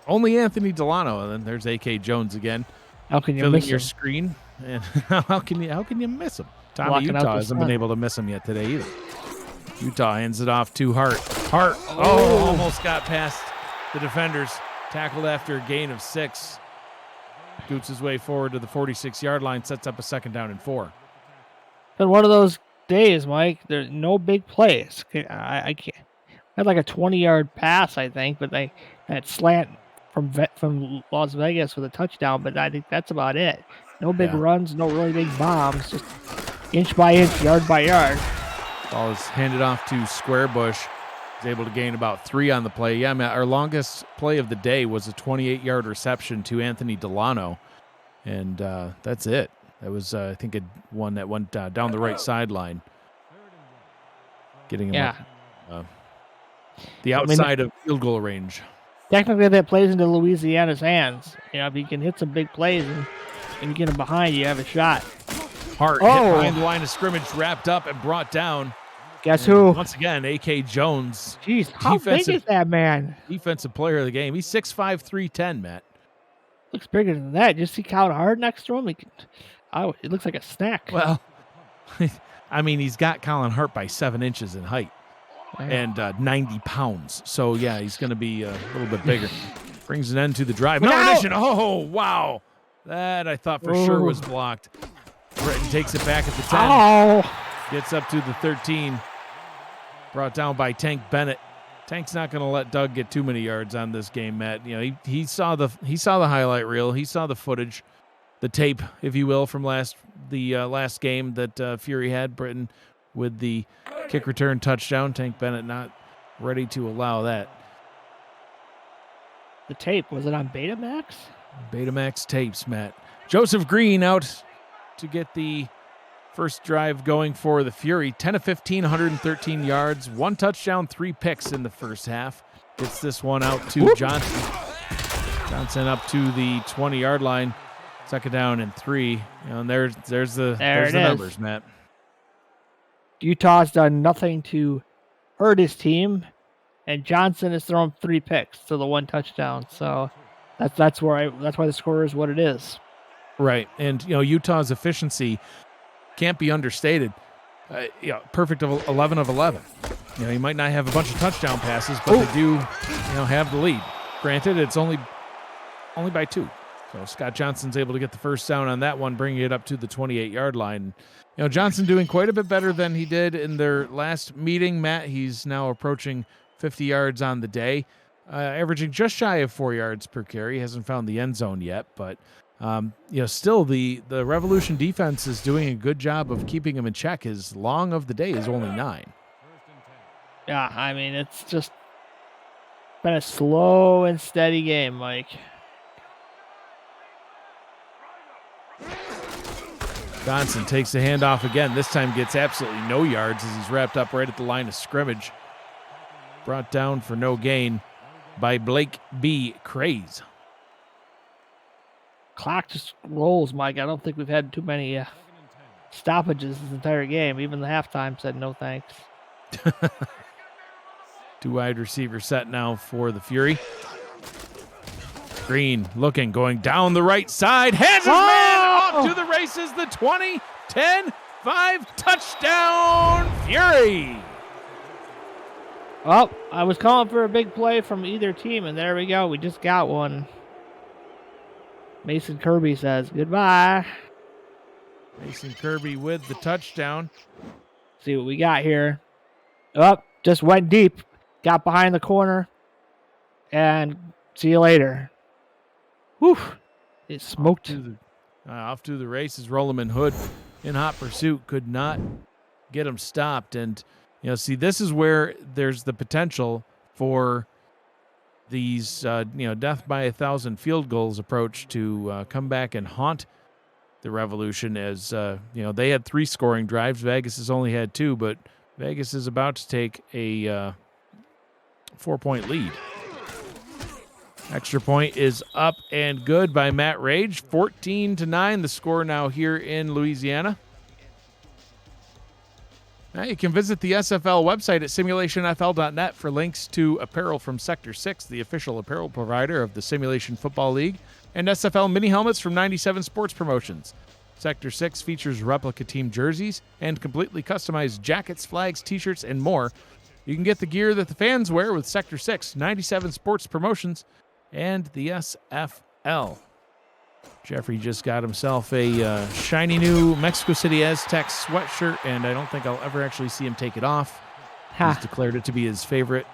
only Anthony Delano. And then there's A.K. Jones again. How can you filling miss your him? screen. And how can you miss him? Tommy Blocking out Utah the hasn't sun. been able to miss him yet today either. Utah hands it off to Hart. Hart, almost got past the defenders. Tackled after a gain of 6. Scoots his way forward to the 46-yard line, sets up a second down and 4. Been one of those days, Mike. There's no big plays. I can't. I had like a 20-yard pass, I think, but that slant from Las Vegas with a touchdown, but I think that's about it. No big Yeah. runs, no really big bombs, just inch by inch, yard by yard. Ball is handed off to Squarebush. He's able to gain about 3 on the play. Yeah, Matt, our longest play of the day was a 28-yard reception to Anthony Delano, and that's it. That was, I think, one that went down the right sideline, getting him up the outside of field goal range. Technically, that plays into Louisiana's hands. You know, if you can hit some big plays and you get them behind, you have a shot. Hart hit behind the line of scrimmage, wrapped up and brought down. Guess who? Once again, A.K. Jones. Jeez, how big is that man? Defensive player of the game. He's 6'5", 310, Matt. Looks bigger than that. You see Colin Hart next to him? It looks like a snack. Well, I mean, he's got Colin Hart by 7 inches in height and 90 pounds. So, yeah, he's going to be a little bit bigger. Brings an end to the drive. No addition. Oh, wow. That I thought for sure was blocked. Britton takes it back at the 10. Oh. Gets up to the 13. Brought down by Tank Bennett. Tank's not going to let Doug get too many yards on this game, Matt. You know, he saw the highlight reel. He saw the footage, the tape, if you will, from the last game that Fury had. Britton with the kick return touchdown. Tank Bennett not ready to allow that. The tape, was it on Betamax? Betamax tapes, Matt. Joseph Green out to get the first drive going for the Fury. 10 of 15, 113 yards, 1 touchdown, 3 picks in the first half. Gets this one out to Johnson. Johnson up to the 20-yard line. 2nd down and 3. You know, and there's the numbers, Matt. Utah's done nothing to hurt his team, and Johnson has thrown 3 picks to the 1 touchdown. So that's why the score is what it is. Right, and you know Utah's efficiency can't be understated. Perfect of 11 of 11. You know, he might not have a bunch of touchdown passes, but they do, have the lead. Granted, it's only by 2. So Scott Johnson's able to get the first down on that one, bringing it up to the 28-yard line. You know, Johnson doing quite a bit better than he did in their last meeting. Matt, he's now approaching 50 yards on the day, averaging just shy of 4 yards per carry. He hasn't found the end zone yet, but still the Revolution defense is doing a good job of keeping him in check. His long of the day is only 9. Yeah, I mean, it's just been a slow and steady game, Mike. Johnson takes the handoff again. This time gets absolutely no yards as he's wrapped up right at the line of scrimmage. Brought down for no gain by Blake B. Craze. Clock just rolls, Mike. I don't think we've had too many stoppages this entire game. Even the halftime said no thanks. 2 wide receiver set now for the Fury. Green looking, going down the right side. Has his man off to the races. The 20, 10, 5, touchdown, Fury. Well, I was calling for a big play from either team, and there we go. We just got one. Mason Kirby says goodbye. Mason Kirby with the touchdown. See what we got here. Just went deep. Got behind the corner. And see you later. Whew. It smoked. Off to the races. Rollerman Hood in hot pursuit. Could not get him stopped. And, see, this is where there's the potential for these, death by 1,000 field goals approach to come back and haunt the Revolution as, they had 3 scoring drives. Vegas has only had 2, but Vegas is about to take a 4-point lead. Extra point is up and good by Matt Rage. 14-9, the score now here in Louisiana. Now you can visit the SFL website at simulationfl.net for links to apparel from Sector 6, the official apparel provider of the Simulation Football League, and SFL mini helmets from 97 Sports Promotions. Sector 6 features replica team jerseys and completely customized jackets, flags, t-shirts, and more. You can get the gear that the fans wear with Sector 6, 97 Sports Promotions, and the SFL. Jeffrey just got himself a shiny new Mexico City Aztecs sweatshirt, and I don't think I'll ever actually see him take it off. He's declared it to be his favorite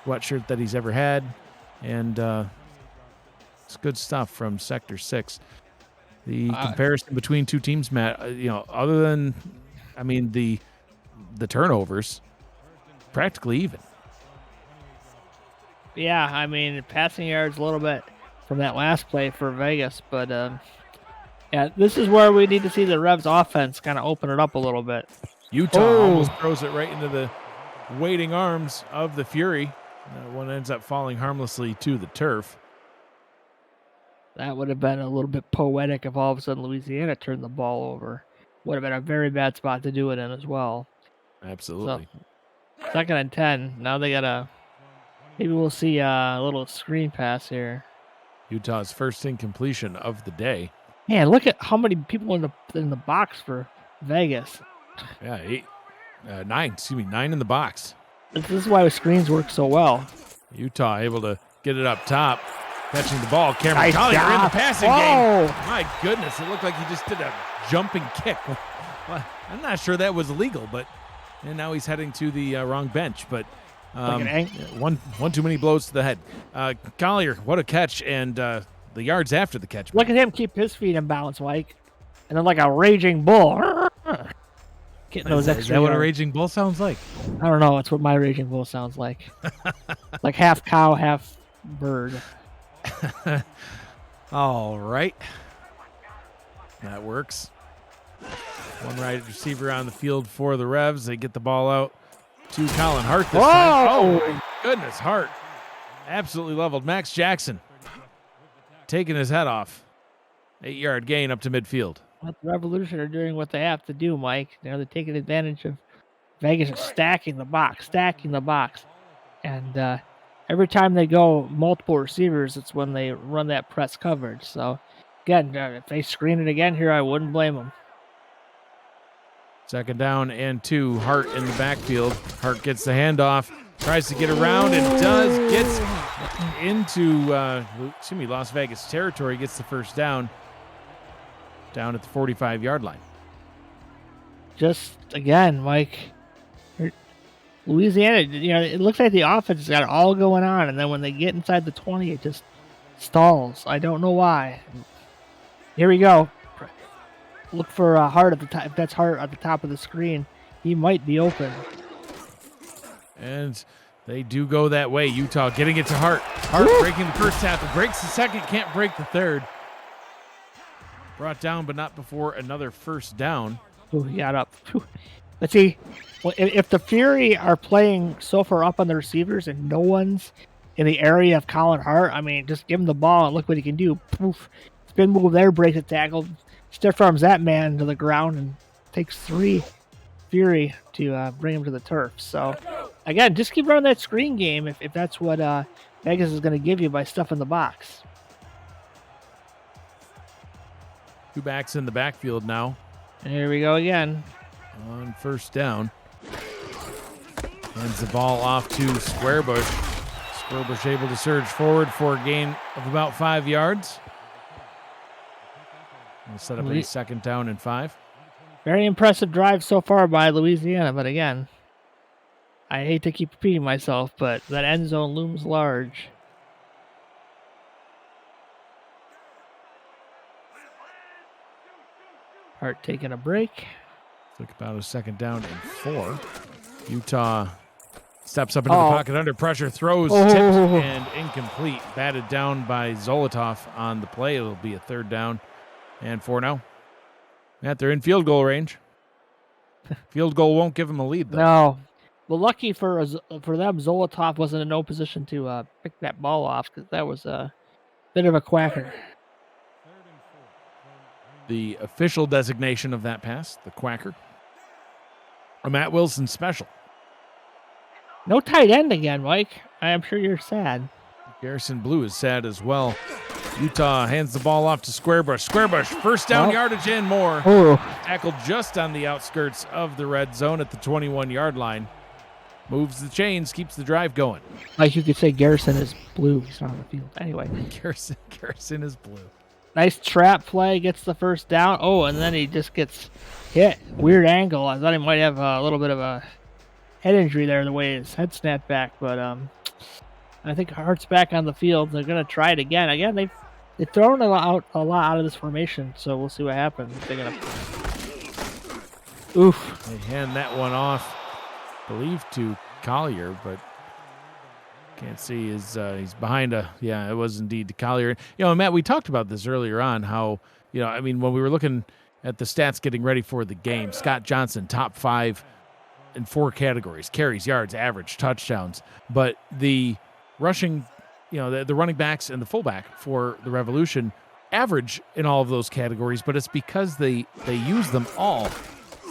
sweatshirt that he's ever had. And It's good stuff from Sector 6. The comparison between two teams, Matt, other than, the turnovers, practically even. Yeah, passing yards a little bit from that last play for Vegas, but yeah, this is where we need to see the Revs offense kind of open it up a little bit. Utah almost throws it right into the waiting arms of the Fury. That one ends up falling harmlessly to the turf. That would have been a little bit poetic if all of a sudden Louisiana turned the ball over. Would have been a very bad spot to do it in as well. Absolutely. So, 2nd and 10. Now they got maybe we'll see a little screen pass here. Utah's first incompletion of the day. Man, look at how many people in the box for Vegas. Yeah, 9 in the box. This is why screens work so well. Utah able to get it up top, catching the ball. Cameron Collier in the passing game. My goodness, it looked like he just did a jumping kick. Well, I'm not sure that was illegal, and now he's heading to the wrong bench. But one too many blows to the head. Collier, what a catch, and the yards after the catch. Look at him keep his feet in balance, Mike, and then like a raging bull. Getting those extra is that what yards. A raging bull sounds like? I don't know. It's what my raging bull sounds like. Like half cow, half bird. All right. That works. One right receiver on the field for the Revs. They get the ball out to Colin Hart this time. Oh, my goodness. Hart absolutely leveled. Max Jackson taking his head off. 8-yard gain up to midfield. The Revolution are doing what they have to do, Mike. They're taking advantage of Vegas stacking the box. And every time they go multiple receivers, it's when they run that press coverage. So, again, if they screen it again here, I wouldn't blame them. 2nd down and 2. Hart in the backfield. Hart gets the handoff, tries to get around, and does. Gets into Las Vegas territory, gets the first down at the 45-yard line. Just, again, Mike, Louisiana, it looks like the offense has got it all going on, and then when they get inside the 20, it just stalls. I don't know why. Here we go. Look for Hart at the top. If that's Hart at the top of the screen, he might be open. And they do go that way. Utah getting it to Hart. Hart breaking the first tackle. Breaks the second, can't break the third. Brought down, but not before another first down. Oh, he got up. Let's see. Well, if the Fury are playing so far up on the receivers and no one's in the area of Colin Hart, just give him the ball and look what he can do. Poof. Spin move there, breaks the tackle, stiff arms that man to the ground, and takes 3 Fury to bring him to the turf. So, again, just keep running that screen game if that's what Vegas is going to give you by stuffing the box. 2 backs in the backfield now. And here we go again. On first down. Hands the ball off to Squarebush. Squarebush able to surge forward for a gain of about 5 yards. We'll set up a 2nd down and 5. Very impressive drive so far by Louisiana, but again, I hate to keep repeating myself, but that end zone looms large. Hart taking a break. Took about a 2nd down and 4. Utah steps up into the pocket under pressure, throws, tipped, and incomplete. Batted down by Zolotov on the play. It'll be a 3rd down and 4 now. Matt, they're in field goal range. Field goal won't give them a lead, though. No. Well, lucky for them, Zolotov wasn't in no position to pick that ball off because that was a bit of a quacker. The official designation of that pass, the quacker. A Matt Wilson special. No tight end again, Mike. I am sure you're sad. Garrison Blue is sad as well. Utah hands the ball off to Squarebush. Squarebush, first down yardage and more. Tackled just on the outskirts of the red zone at the 21-yard line. Moves the chains, keeps the drive going. Like you could say Garrison is blue. He's not on the field. Anyway. Garrison is blue. Nice trap play, gets the first down. Oh, and then he just gets hit. Weird angle. I thought he might have a little bit of a head injury there, the way his head snapped back. But I think Hart's back on the field. They're going to try it again. Again, they've They've thrown a lot out of this formation, so we'll see what happens. They're gonna. Oof. They hand that one off, I believe, to Collier, but can't see he's behind a. Yeah, it was indeed to Collier. Matt, we talked about this earlier on. How when we were looking at the stats getting ready for the game, Scott Johnson top 5 in 4 categories: carries, yards, average, touchdowns. But the rushing, the running backs and the fullback for the Revolution average in all of those categories, but it's because they use them all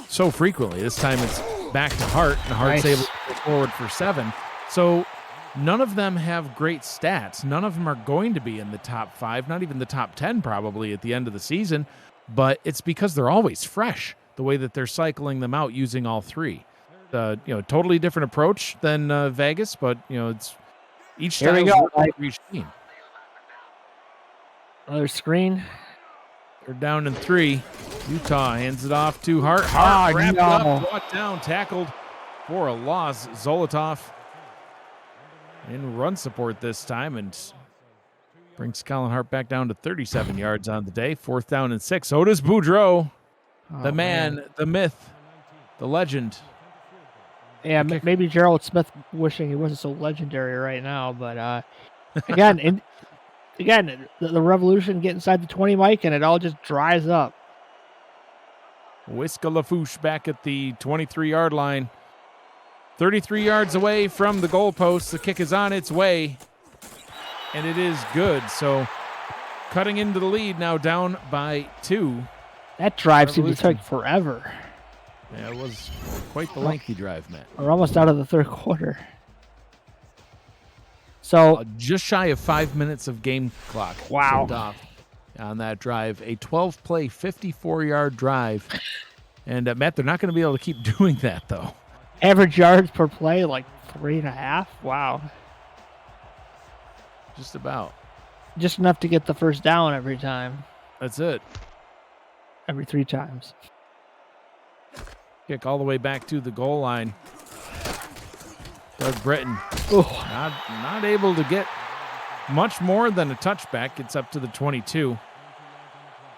so frequently. This time it's back to Hart, and Hart's able to go forward for 7. So none of them have great stats. None of them are going to be in the top 5, not even the top 10 probably at the end of the season, but it's because they're always fresh, the way that they're cycling them out using all 3. Totally different approach than Vegas, but it's each style is working for each team. Another screen. They're down in 3. Utah hands it off to Hart. Hart wrapped up, brought down, tackled for a loss. Zolotov in run support this time and brings Colin Hart back down to 37 yards on the day. 4th down and 6. So does Boudreaux, the man, the myth, the legend. Yeah, maybe Gerald Smith wishing he wasn't so legendary right now, but again, the Revolution get inside the 20, Mike, and it all just dries up. Whiska Lafouche back at the 23-yard line. 33 yards away from the goalpost. The kick is on its way, and it is good. So cutting into the lead now, down by 2. That drive seemed to take forever. Yeah, it was quite the lengthy drive, Matt. We're almost out of the 3rd quarter. So just shy of 5 minutes of game clock. Wow. On that drive, a 12-play, 54-yard drive. And Matt, they're not going to be able to keep doing that, though. Average yards per play, like 3.5. Wow. Just about. Just enough to get the first down every time. That's it. Every 3 times. Kick all the way back to the goal line. Doug Britton not able to get much more than a touchback. Gets up to the 22.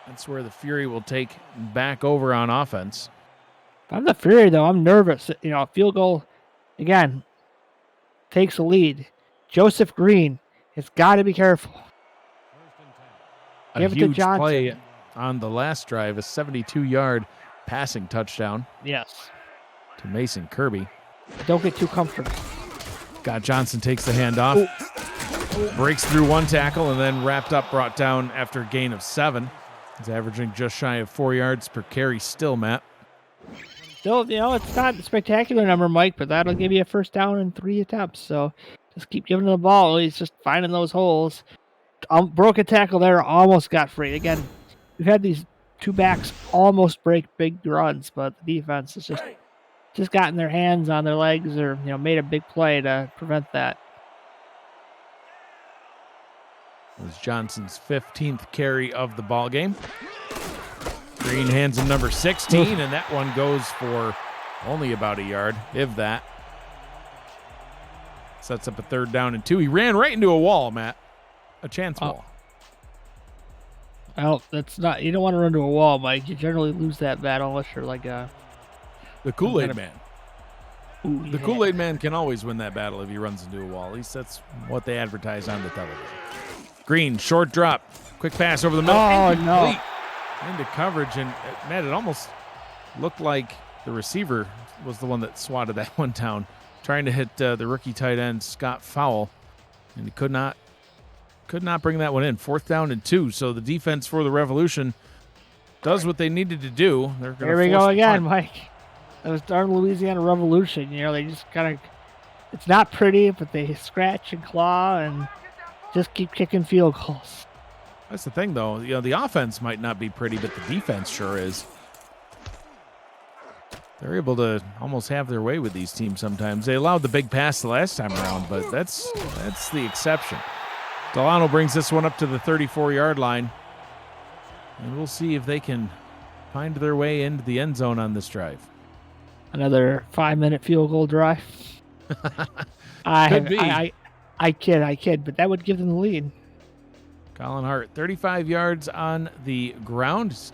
That's where the Fury will take back over on offense. If I'm the Fury, though, I'm nervous. A field goal, again, takes a lead. Joseph Green has got to be careful. A huge play on the last drive, a 72-yard passing touchdown. Yes. To Mason Kirby. Don't get too comfortable. Scott Johnson takes the handoff. Breaks through 1 tackle and then brought down after a gain of 7. He's averaging just shy of 4 yards per carry still, Matt. Still, it's not a spectacular number, Mike, but that'll give you a first down in 3 attempts. So just keep giving him the ball. He's just finding those holes. Broke a tackle there, almost got free. Again, we've had these 2 backs almost break big runs, but the defense has just gotten their hands on their legs or made a big play to prevent that. It was Johnson's 15th carry of the ball game. Green hands him number 16, and that one goes for only about a yard, if that. Sets up a 3rd down and 2. He ran right into a wall, Matt. A chance wall. Well, that's not. You don't want to run into a wall, Mike. You generally lose that battle unless you're like the Kool-Aid Man. The Kool-Aid Man can always win that battle if he runs into a wall. At least that's what they advertise on the television. Green, short drop. Quick pass over the middle. Oh, no. Into coverage. And, Matt, it almost looked like the receiver was the one that swatted that one down, trying to hit the rookie tight end, Scott Fowle. And he could not bring that one in. 4th down and 2. So the defense for the Revolution does what they needed to do. Here we go again, Mike. That was darn Louisiana Revolution. They just kind of, it's not pretty, but they scratch and claw and just keep kicking field goals. That's the thing, though. The offense might not be pretty, but the defense sure is. They're able to almost have their way with these teams sometimes. They allowed the big pass the last time around, but that's the exception. Delano brings this one up to the 34-yard line, and we'll see if they can find their way into the end zone on this drive. Another 5-minute field goal drive. Could be. I kid, but that would give them the lead. Colin Hart, 35 yards on the ground. He's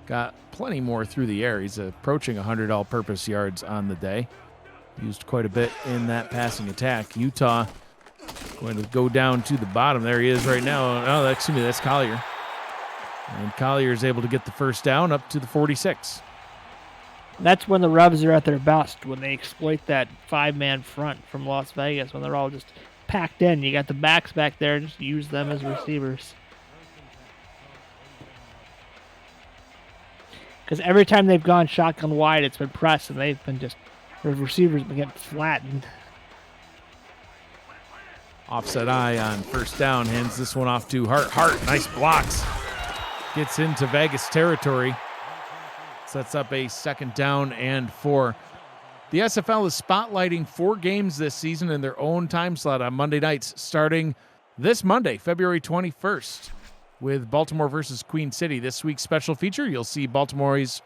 got plenty more through the air. He's approaching 100 all-purpose yards on the day. Used quite a bit in that passing attack. Utah going to go down to the bottom. There he is right now. Oh, excuse me, that's Collier. And Collier is able to get the first down up to the 46. That's when the Revs are at their best, when they exploit that 5-man front from Las Vegas, when they're all just packed in. You got the backs back there, just use them as receivers. Because every time they've gone shotgun wide, it's been pressed, and they've been just, the receivers been getting flattened. Offset eye on first down, hands this one off to Hart. Hart, nice blocks. Gets into Vegas territory. Sets up a second down and 4. The SFL is spotlighting 4 games this season in their own time slot on Monday nights, starting this Monday, February 21st, with Baltimore versus Queen City. This week's special feature, you'll see Baltimore's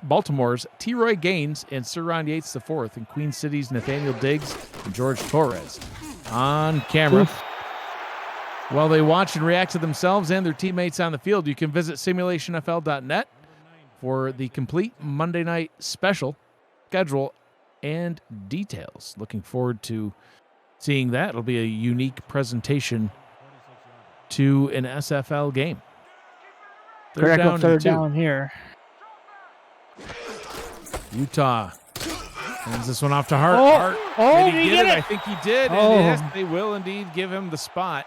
T. Roy Gaines and Sir Ron Yates IV, and Queen City's Nathaniel Diggs and George Torres on camera. While they watch and react to themselves and their teammates on the field, you can visit simulationfl.net for the complete Monday night special schedule and details. Looking forward to seeing that. It'll be a unique presentation to an SFL game. Third down here. Utah hands this one off to Hart. Hart, did he get it? I think he did. Oh. And yes, they will indeed give him the spot.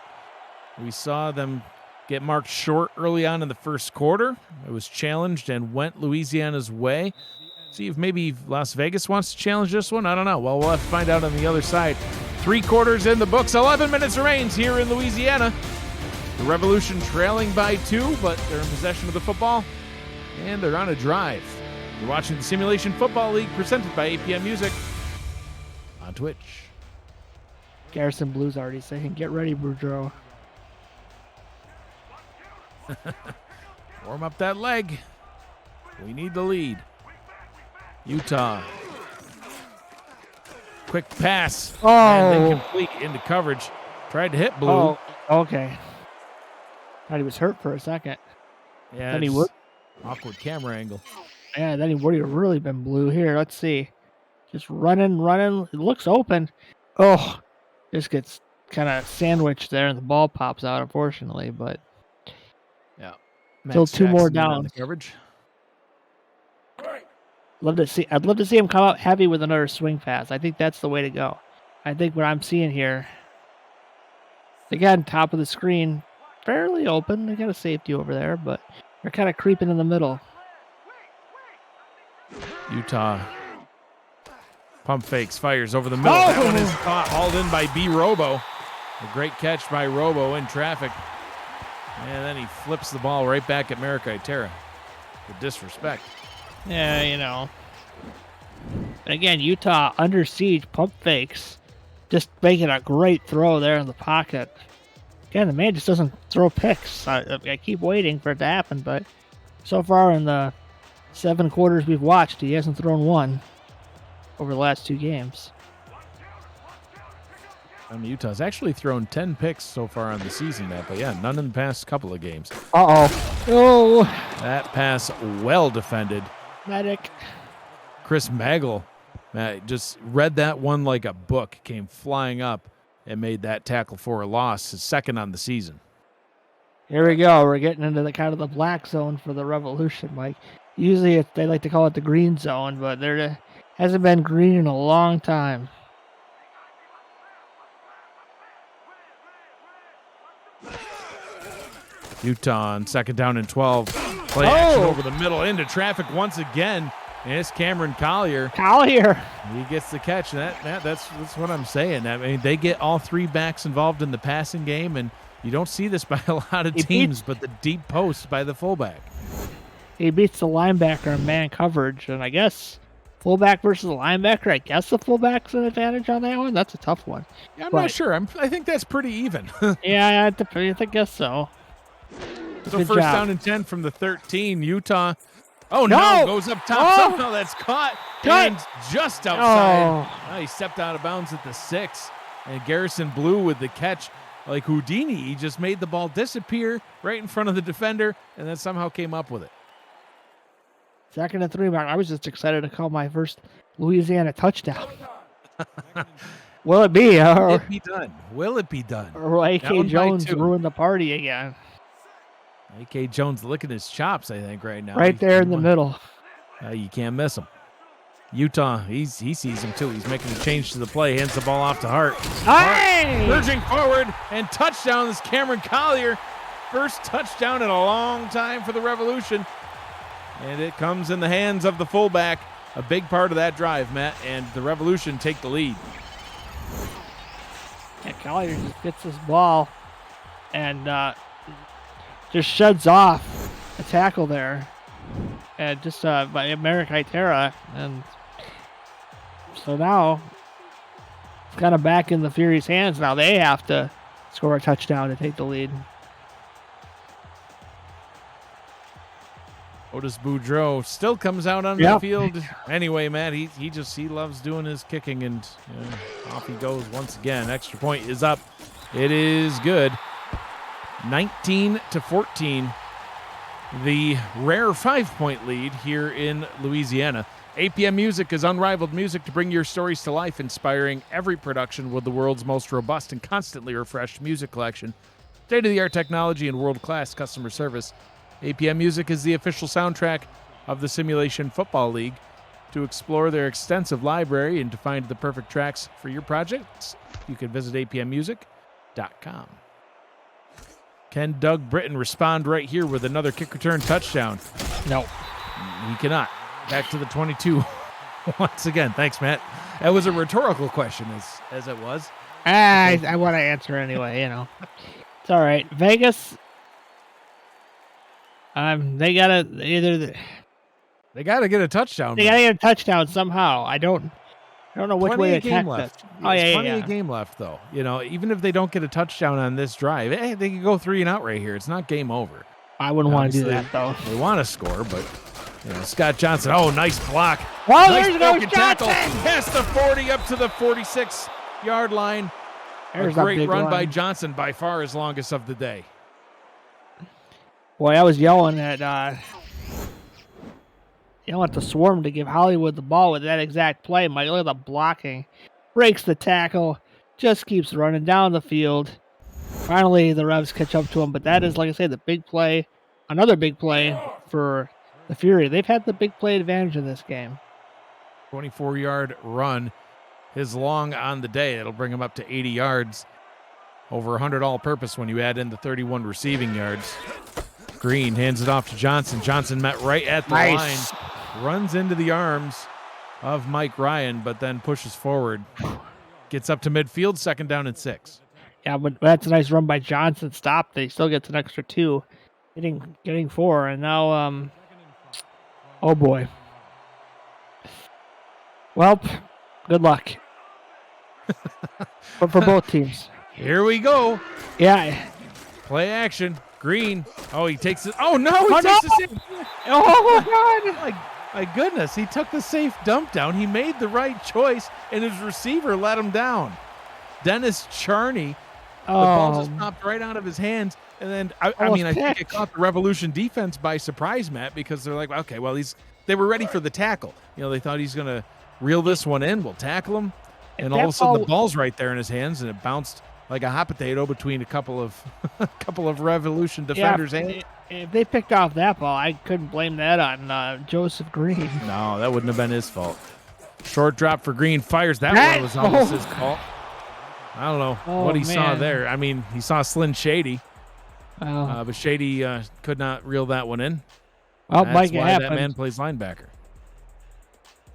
We saw them get marked short early on in the first quarter. It was challenged and went Louisiana's way. See if maybe Las Vegas wants to challenge this one. I don't know. Well, we'll have to find out on the other side. 3 quarters in the books. 11 minutes remains here in Louisiana. The Revolution trailing by 2, but they're in possession of the football, and they're on a drive. You're watching the Simulation Football League presented by APM Music on Twitch. Garrison Blue's already saying, get ready, Boudreaux. Warm up that leg. We need the lead. Utah. Quick pass. Oh. And then complete into coverage. Tried to hit Blue. Oh, okay. Thought he was hurt for a second. Yeah, Then he would. awkward camera angle. Yeah, then he would have really been Blue here. Let's see. Just running. It looks open. Oh, just gets kind of sandwiched there, and the ball pops out, unfortunately, but Yeah. still 2 more Jackson on the downs. coverage. I'd love to see him come out heavy with another swing pass. I think that's the way to go. I think what I'm seeing here, again, top of the screen, fairly open. They got a safety over there, but they're kind of creeping in the middle. Utah pump fakes, fires over the middle. That one is caught, hauled in by B. Robo. A great catch by Robo in traffic. And then he flips the ball right back at Marikai Terra. The disrespect. Yeah, you know. Again, Utah under siege, pump fakes. Just making a great throw there in the pocket. Again, the man just doesn't throw picks. I keep waiting for it to happen, but so far in the 7 quarters we've watched, he hasn't thrown one over the last 2 games. Utah's actually thrown 10 picks so far on the season, but yeah, none in the past couple of games. Uh-oh. Oh, That pass well defended. medic. Chris Magel just read that one like a book, came flying up and made that tackle for a loss, his 2nd on the season. Here we go. We're getting into the kind of the black zone for the Revolution, Mike. Usually they like to call it the green zone, but there hasn't been green in a long time. Utah on 2nd down and 12. Play action over the middle into traffic once again. And it's Cameron Collier. Collier. He gets the catch. That's what I'm saying. I mean, they get all 3 backs involved in the passing game, and you don't see this by a lot of teams, but the deep post by the fullback. He beats the linebacker in man coverage, and I guess fullback versus linebacker, I guess the fullback's an advantage on that one. That's a tough one. Yeah, I'm not sure. I think that's pretty even. Yeah, I guess so. So Good first job. down and 10 from the 13. Utah. Oh, no. Goes up top. Somehow that's caught. And just outside. Oh, he stepped out of bounds at the 6. And Garrison Blue with the catch. like Houdini. He just made the ball disappear right in front of the defender and then somehow came up with it. 2nd and 3, Mark. I was just excited to call my first Louisiana touchdown. Will it be? Will it be done? Will it be done? Or A.K. Jones ruined the party again. A.K. Jones licking his chops, I think, right now. Right there in the middle. You can't miss him. Utah, he sees him too. He's making a change to the play, hands the ball off to Hart. Hey! Hart surging forward, and touchdown is Cameron Collier. First touchdown in a long time for the Revolution. And it comes in the hands of the fullback. A big part of that drive, Matt, and the Revolution take the lead. And Collier just gets this ball and just sheds off a tackle there. And just by Merrick Itera. And so now it's kind of back in the Fury's hands. Now they have to score a touchdown to take the lead. Otis Boudreau still comes out on the field. Anyway, Matt, he loves doing his kicking, and off he goes once again. Extra point is up. It is good. 19-14. The rare 5-point lead here in Louisiana. APM Music is unrivaled music to bring your stories to life, inspiring every production with the world's most robust and constantly refreshed music collection. State-of-the-art technology and world-class customer service. APM Music is the official soundtrack of the Simulation Football League. To explore their extensive library and to find the perfect tracks for your projects, you can visit apmmusic.com. Can Doug Britton respond right here with another kick return touchdown? No. He cannot. Back to the 22 once again. Thanks, Matt. That was a rhetorical question as it was. I want to answer anyway, It's all right. Vegas, they got to They got to get a touchdown. They got to get a touchdown somehow. I don't know which way to attack left. Oh, yeah, plenty of game left, though. Even if they don't get a touchdown on this drive, they can go 3 and out right here. It's not game over. I wouldn't want to do that, though. They want to score, but Scott Johnson. Oh, nice block. Oh, nice there's broken Johnson. tackle. Past the 40 up to the 46-yard line. There's a great run one by Johnson, by far his longest of the day. Boy, I was yelling at the Swarm to give Hollywood the ball with that exact play. Mike, look at the blocking. Breaks the tackle. Just keeps running down the field. Finally, the Revs catch up to him. But that is, like I said, the big play. Another big play for the Fury. They've had the big play advantage in this game. 24-yard run. His long on the day. It'll bring him up to 80 yards. Over 100 all-purpose when you add in the 31 receiving yards. Green hands it off to Johnson. Johnson met right at the line. Runs into the arms of Mike Ryan, but then pushes forward. Gets up to midfield, 2nd down and 6. Yeah, but that's a nice run by Johnson. Stopped. He still gets an extra 2. Getting 4. And now, oh boy. Well, good luck. But for both teams. Here we go. Yeah. Play action. Green. Oh, he takes it. Oh, no. He takes the safe. Oh, my God. My goodness. He took the safe dump down. He made the right choice, and his receiver let him down. Dennis Charney. The ball just popped right out of his hands. And then, I think it caught the Revolution defense by surprise, Matt, because they're like, okay, well, they were ready for the tackle. They thought he's going to reel this one in. We'll tackle him. And all of a sudden, the ball's right there in his hands, and it bounced like a hot potato between a couple of Revolution defenders' hands. If they picked off that ball, I couldn't blame that on Joseph Green. No, that wouldn't have been his fault. Short drop for Green. Fires. That one was almost his fault. I don't know what he saw there. I mean, he saw Slyn Shady, but Shady could not reel that one in. Well, that's why that man plays linebacker.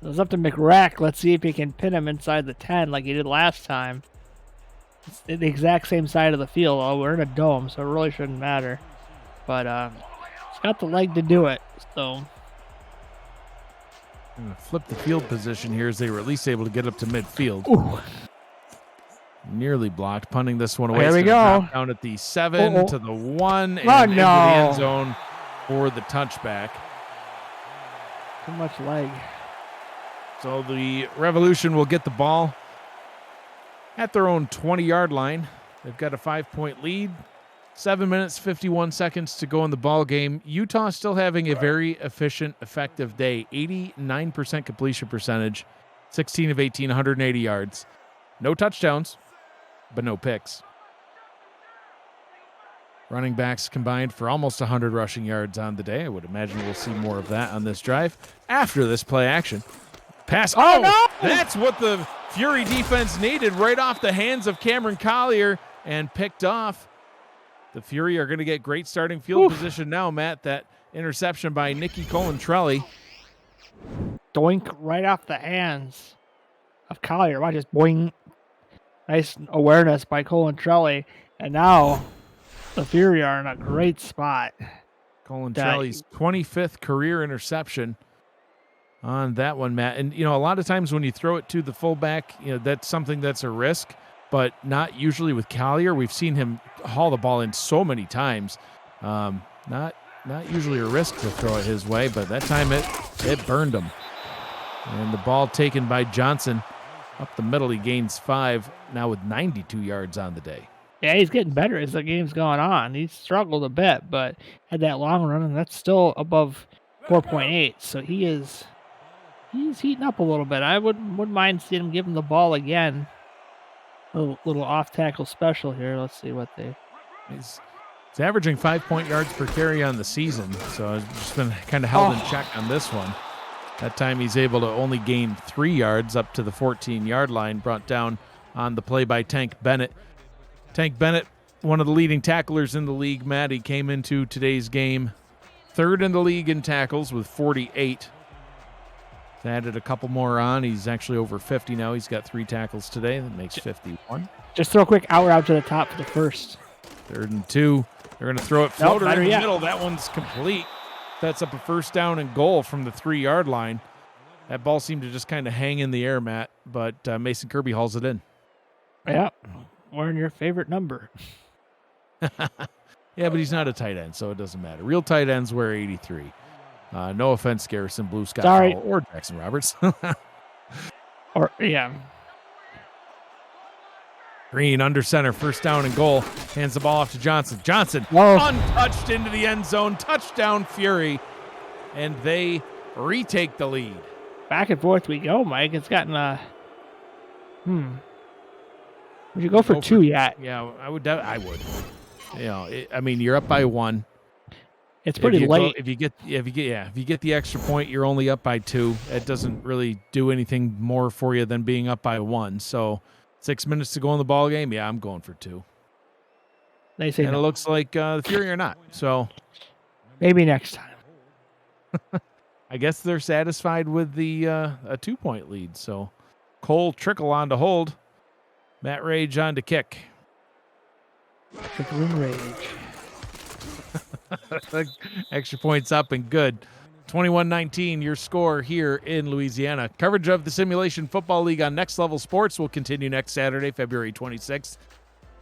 It was up to McRack. Let's see if he can pin him inside the 10 like he did last time. It's the exact same side of the field. Oh, we're in a dome, so it really shouldn't matter. But he's got the leg to do it. So I'm going to flip the field position here as they were at least able to get up to midfield. Ooh. Nearly blocked, punting this one away. There we go. Down at the 7 to the 1 and into the end zone for the touchback. Too much leg. So the Revolution will get the ball at their own 20-yard line. They've got a 5-point lead. 7 minutes, 51 seconds to go in the ball game. Utah still having a very efficient, effective day. 89% completion percentage, 16 of 18, 180 yards. No touchdowns, but no picks. Running backs combined for almost 100 rushing yards on the day. I would imagine we'll see more of that on this drive after this play action. Pass. Oh, no! That's what the Fury defense needed, right off the hands of Cameron Collier and picked off. The Fury are going to get great starting field position now, Matt. That interception by Nicky Colantrelli. Doink right off the hands of Collier. Watch, just boing. Nice awareness by Colantrelli. And now the Fury are in a great spot. Colantrelli's 25th career interception on that one, Matt. And, a lot of times when you throw it to the fullback, that's something that's a risk, but not usually with Collier. We've seen him haul the ball in so many times. Not usually a risk to throw it his way, but that time it burned him. And the ball taken by Johnson up the middle. He gains 5 now with 92 yards on the day. Yeah, he's getting better as the game's going on. He's struggled a bit, but had that long run, and that's still above 4.8. So he's heating up a little bit. I wouldn't mind seeing him give him the ball again. A little off-tackle special here. Let's see what they... He's averaging 5 yards per carry on the season, so he's just been kind of held in check on this one. That time he's able to only gain 3 yards up to the 14-yard line, brought down on the play by Tank Bennett. Tank Bennett, one of the leading tacklers in the league, Matt. He came into today's game third in the league in tackles with 48. Added a couple more on. He's actually over 50 now. He's got 3 tackles today. That makes 51. Just throw a quick out route to the top for the first. 3rd and 2. They're going to throw it floater in the yet. middle. That one's complete. Sets up a first down and goal from the 3-yard line. That ball seemed to just kind of hang in the air, Matt, but Mason Kirby hauls it in. Yeah, wearing your favorite number. Yeah, but he's not a tight end, so it doesn't matter. Real tight ends wear 83. No offense, Garrison, Blue Sky, Sorry. Powell, or Jackson Roberts. Yeah. Green under center, first down and goal. Hands the ball off to Johnson. Johnson, untouched into the end zone. Touchdown, Fury. And they retake the lead. Back and forth we go, Mike. It's gotten a... Would you go for 2 yet? Yeah, I would. You're up by 1. It's pretty late. If you get the extra point, you're only up by 2. It doesn't really do anything more for you than being up by 1. So 6 minutes to go in the ball game. Yeah, I'm going for 2. They say and no. It looks like the Fury are not. So maybe next time. I guess they're satisfied with the a 2-point lead. So Cole Trickle on to hold. Matt Rage on to kick. Trickling Rage. Extra points up and good. 21-19, your score here in Louisiana. Coverage of the Simulation Football League on Next Level Sports will continue next Saturday, February 26th.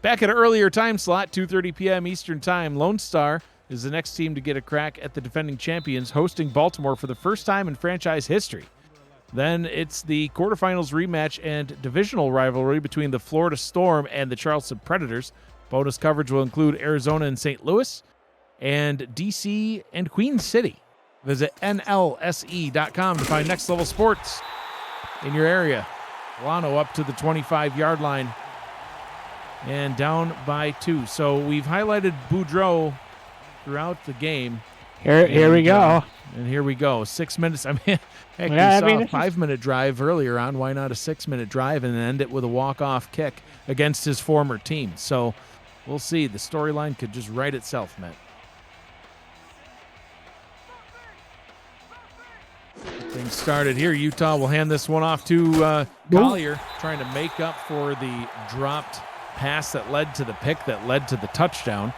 Back at an earlier time slot, 2:30 p.m. Eastern Time, Lone Star is the next team to get a crack at the defending champions, hosting Baltimore for the first time in franchise history. Then it's the quarterfinals rematch and divisional rivalry between the Florida Storm and the Charleston Predators. Bonus coverage will include Arizona and St. Louis, and D.C. and Queen City. Visit NLSE.com to find Next Level Sports in your area. Lano up to the 25-yard line and down by 2. So we've highlighted Boudreaux throughout the game. Here we go. And here we go. 6 minutes. I mean, heck, we saw a 5-minute drive earlier on. Why not a 6-minute drive and end it with a walk-off kick against his former team? So we'll see. The storyline could just write itself, Matt. Things started here. Utah will hand this one off to Collier, trying to make up for the dropped pass that led to the pick that led to the touchdown.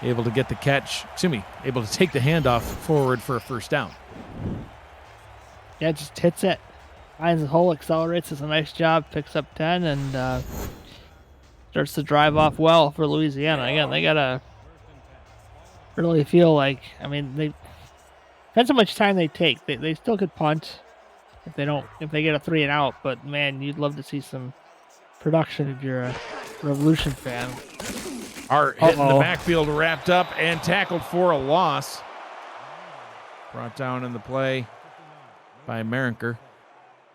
Able to get the catch, able to take the handoff forward for a first down. Yeah, just hits it. Finds the hole, accelerates, does a nice job, picks up 10, and starts to drive off well for Louisiana. Again, they got to really feel like, they depends how much time they take. They still could punt if they get a 3 and out, but man, you'd love to see some production if you're a Revolution fan. Hart hitting the backfield, wrapped up and tackled for a loss. Brought down in the play by Marinker,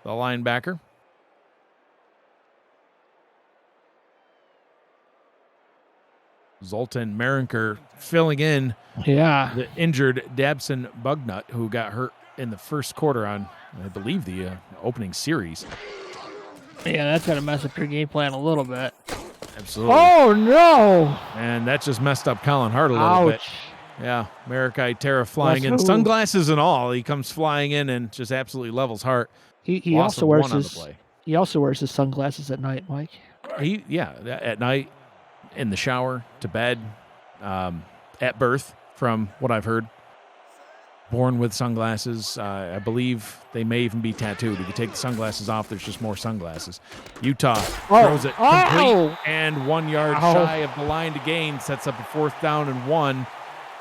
the linebacker. Zoltan Marinker filling in the injured Dabson Bugnut, who got hurt in the first quarter on, I believe, the opening series. Yeah, that's going to mess up your game plan a little bit. Absolutely. Oh, no. And that just messed up Colin Hart a little bit. Yeah, Marikai Terra flying in, sunglasses and all. He comes flying in and just absolutely levels Hart. He also wears his sunglasses at night, Mike. At night, in the shower, to bed, at birth, from what I've heard. Born with sunglasses. I believe they may even be tattooed. If you take the sunglasses off, there's just more sunglasses. Utah throws it complete and 1 yard shy of the line to gain. Sets up a 4th down and 1.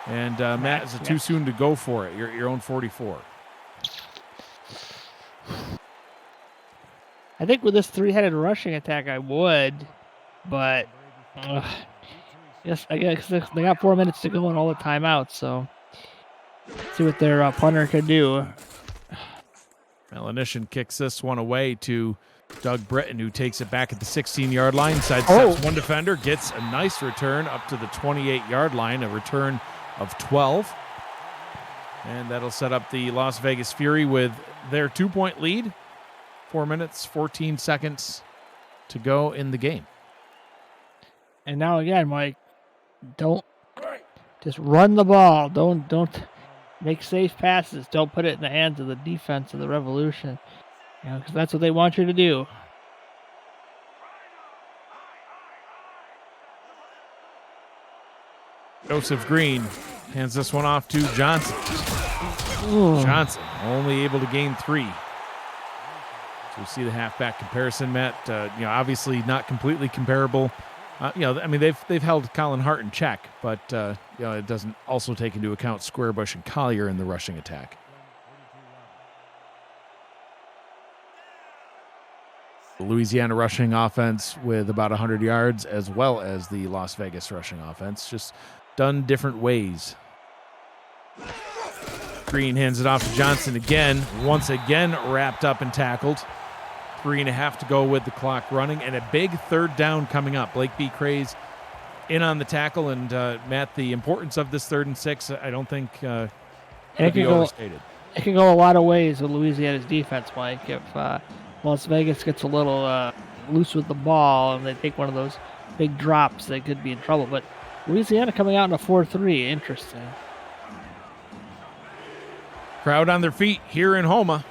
And Matt, is it too soon to go for it? Your own 44. I think with this 3-headed rushing attack, I would, but I guess they got 4 minutes to go and all the timeouts. So see what their punter can do. Melanishin kicks this one away to Doug Britton, who takes it back at the 16-yard line. Sidesteps one defender, gets a nice return up to the 28-yard line, a return of 12. And that'll set up the Las Vegas Fury with their 2-point lead. 4 minutes, 14 seconds to go in the game. And now again, Mike, don't just run the ball. Don't make safe passes. Don't put it in the hands of the defense of the Revolution. Because that's what they want you to do. Joseph Green hands this one off to Johnson. Johnson only able to gain 3. So we see the halfback comparison, Matt. Obviously not completely comparable. They've held Colin Hart in check, but it doesn't also take into account Squarebush and Collier in the rushing attack. The Louisiana rushing offense with about 100 yards, as well as the Las Vegas rushing offense, just done different ways. Green hands it off to Johnson again, once again wrapped up and tackled. 3.5 to go with the clock running, and a big 3rd down coming up. Blake B. Craze in on the tackle, and Matt, the importance of this 3rd and 6, I don't think could be overstated. It can go a lot of ways with Louisiana's defense, Mike. If Las Vegas gets a little loose with the ball and they take one of those big drops, they could be in trouble. But Louisiana coming out in a 4-3, interesting. Crowd on their feet here in Homa.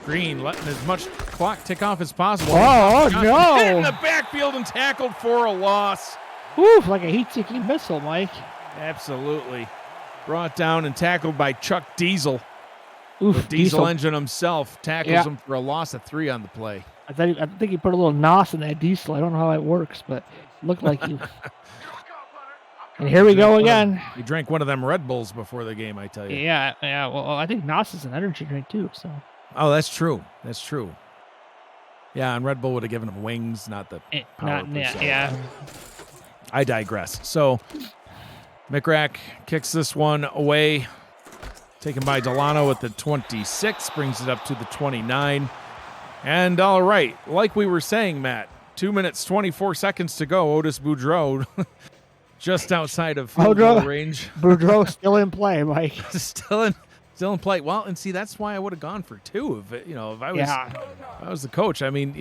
Green letting as much clock tick off as possible. Oh, no. Hit in the backfield and tackled for a loss. Oof, like a heat-seeking missile, Mike. Absolutely. Brought down and tackled by Chuck Diesel. Oof, the Diesel engine himself tackles him for a loss of 3 on the play. I think he put a little nos in that Diesel. I don't know how it works, but it looked like you. And here we go again. He drank one of them Red Bulls before the game, I tell you. Yeah. Well, I think nos is an energy drink too, so. Oh, that's true. Yeah, and Red Bull would have given him wings, not the power. Yeah. I digress. So, McRack kicks this one away. Taken by Delano at the 26, brings it up to the 29. And all right, like we were saying, Matt, 2 minutes, 24 seconds to go. Otis Boudreau just outside of field goal range. Boudreau still in play, Mike. Still in play. Well, and see, that's why I would have gone for 2. If I was the coach. I mean,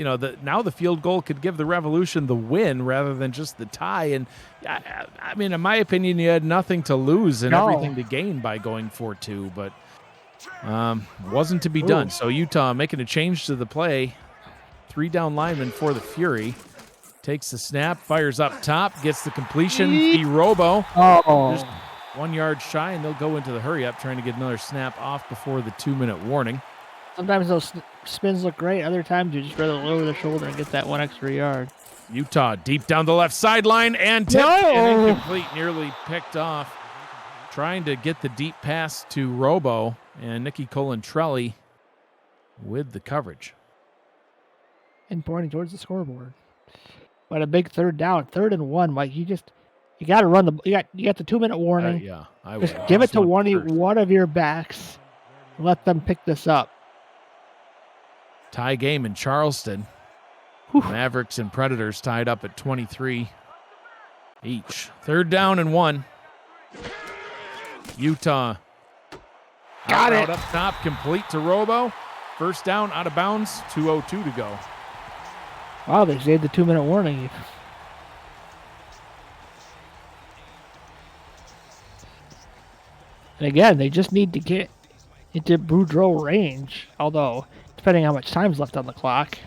now the field goal could give the Revolution the win rather than just the tie. And I mean, in my opinion, you had nothing to lose and everything to gain by going for 2, but wasn't to be done. So Utah making a change to the play. 3 down linemen for the Fury. Takes the snap, fires up top, gets the completion. Robo. Just 1 yard shy, and they'll go into the hurry up, trying to get another snap off before the 2-minute warning. Sometimes those spins look great. Other times you just rather lower the shoulder and get that 1 extra yard. Utah deep down the left sideline and tipped and incomplete, nearly picked off. Trying to get the deep pass to Robo, and Nicky Colantrelli with the coverage. And pointing towards the scoreboard. But a big third down, 3rd and 1, Mike. You got to run the. You got the 2-minute warning. Yeah, I Just would. give it to want one of your backs. And let them pick this up. tie game in Charleston. Whew. Mavericks and Predators tied up at 23 each. 3rd down and 1. Utah. Got out it. Up top, complete to Robo. 1st down, out of bounds, 2:02 to go. Wow, they saved the 2-minute warning. And again, they just need to get into Boudreaux range. Although, depending on how much time's left on the clock.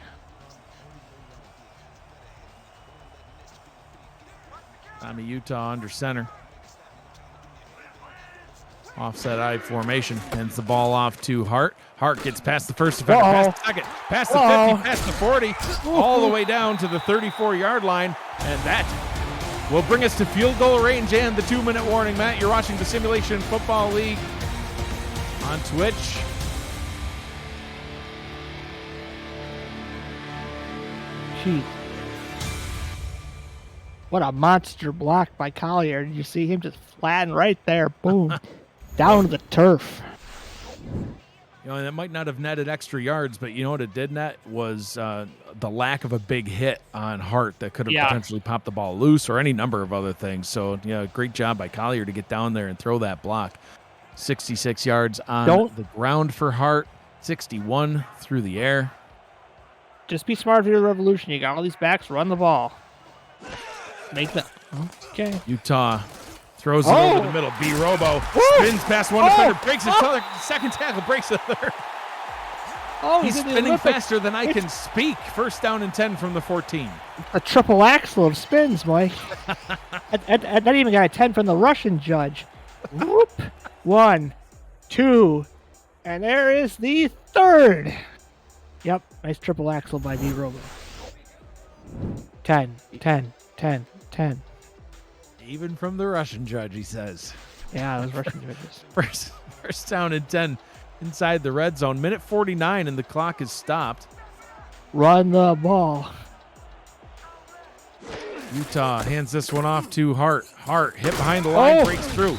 Tommy Utah under center. Offset I formation. Hands the ball off to Hart. Hart gets past the first defender, past the second, past the 50, past the 40, all the way down to the 34-yard line. And that will bring us to field goal range and the 2-minute warning. Matt, you're watching the Simulation Football League on Twitch. Jeez. What a monster block by Collier. Did you see him just flatten right there? Boom. Down to the turf. You know, that might not have netted extra yards, but you know what it did net was the lack of a big hit on Hart that could have potentially popped the ball loose or any number of other things. So, yeah, great job by Collier to get down there and throw that block. 66 yards on the ground for Hart, 61 through the air. Just be smart for your Revolution. You got all these backs, run the ball. Make the... Okay. Utah throws it over the middle. B. Robo spins past one defender, breaks his second tackle, breaks the third. He's spinning faster than I can speak. 1st down and 10 from the 14. A triple axle of spins, Mike. I not even got a 10 from the Russian judge. Whoop. 1, 2, and there is the 3rd. Yep, nice triple axle by B. Robo. 10, 10, 10, 10. Even from the Russian judge, he says. Yeah, those Russian judges. First down and 10 inside the red zone. Minute 49 and the clock is stopped. Run the ball. Utah hands this one off to Hart. Hart hit behind the line, breaks through.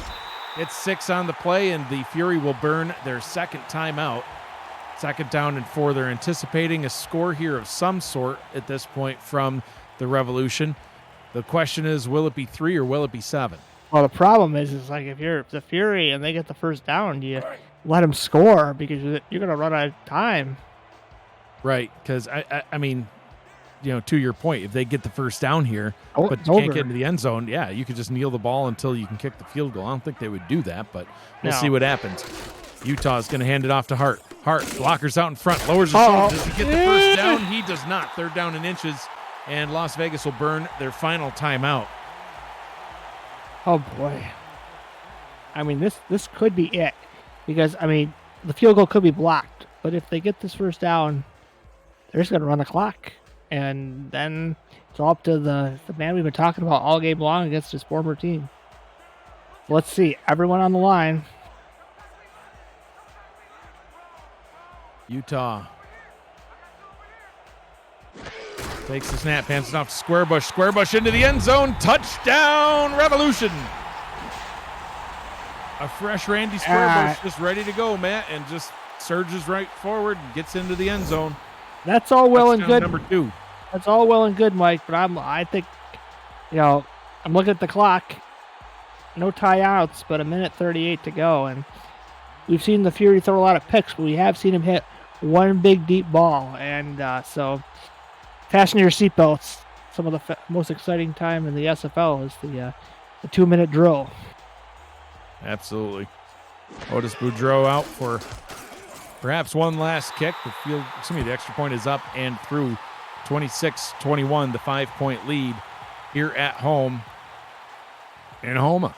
It's 6 on the play, and the Fury will burn their 2nd timeout. 2nd down and 4. They're anticipating a score here of some sort at this point from the Revolution. The question is, will it be 3 or will it be 7? Well, the problem is like if you're the Fury and they get the 1st down, do you let them score because you're going to run out of time? Right, because I mean, you know, to your point, if they get the 1st down here, but it's can't over. get into the end zone, yeah, you could just kneel the ball until you can kick the field goal. I don't think they would do that, but we'll see what happens. Utah's going to hand it off to Hart. Hart blockers out in front, lowers his shoulder. Does he get the 1st down? He does not. 3rd down and inches, and Las Vegas will burn their final timeout. Oh boy. I mean, this could be it, because I mean the field goal could be blocked, but if they get this 1st down, they're just going to run the clock, and then it's all up to the man we've been talking about all game long against his former team. Let's see, everyone on the line. Utah takes the snap, hands it off to Squarebush. Squarebush into the end zone. Touchdown, Revolution. A fresh Randy Squarebush just ready to go, Matt, and just surges right forward and gets into the end zone. That's all well and good. Number 2. That's all well and good, Mike, but I think, you know, I'm looking at the clock. No tie-outs, but 1:38 to go, and we've seen the Fury throw a lot of picks, but we have seen him hit one big deep ball, and so fasten your seatbelts. Some of the most exciting time in the SFL is the 2-minute drill. Absolutely. Otis Boudreaux out for perhaps one last kick. The extra point is up and through. 26-21, the 5-point lead here at home in Houma.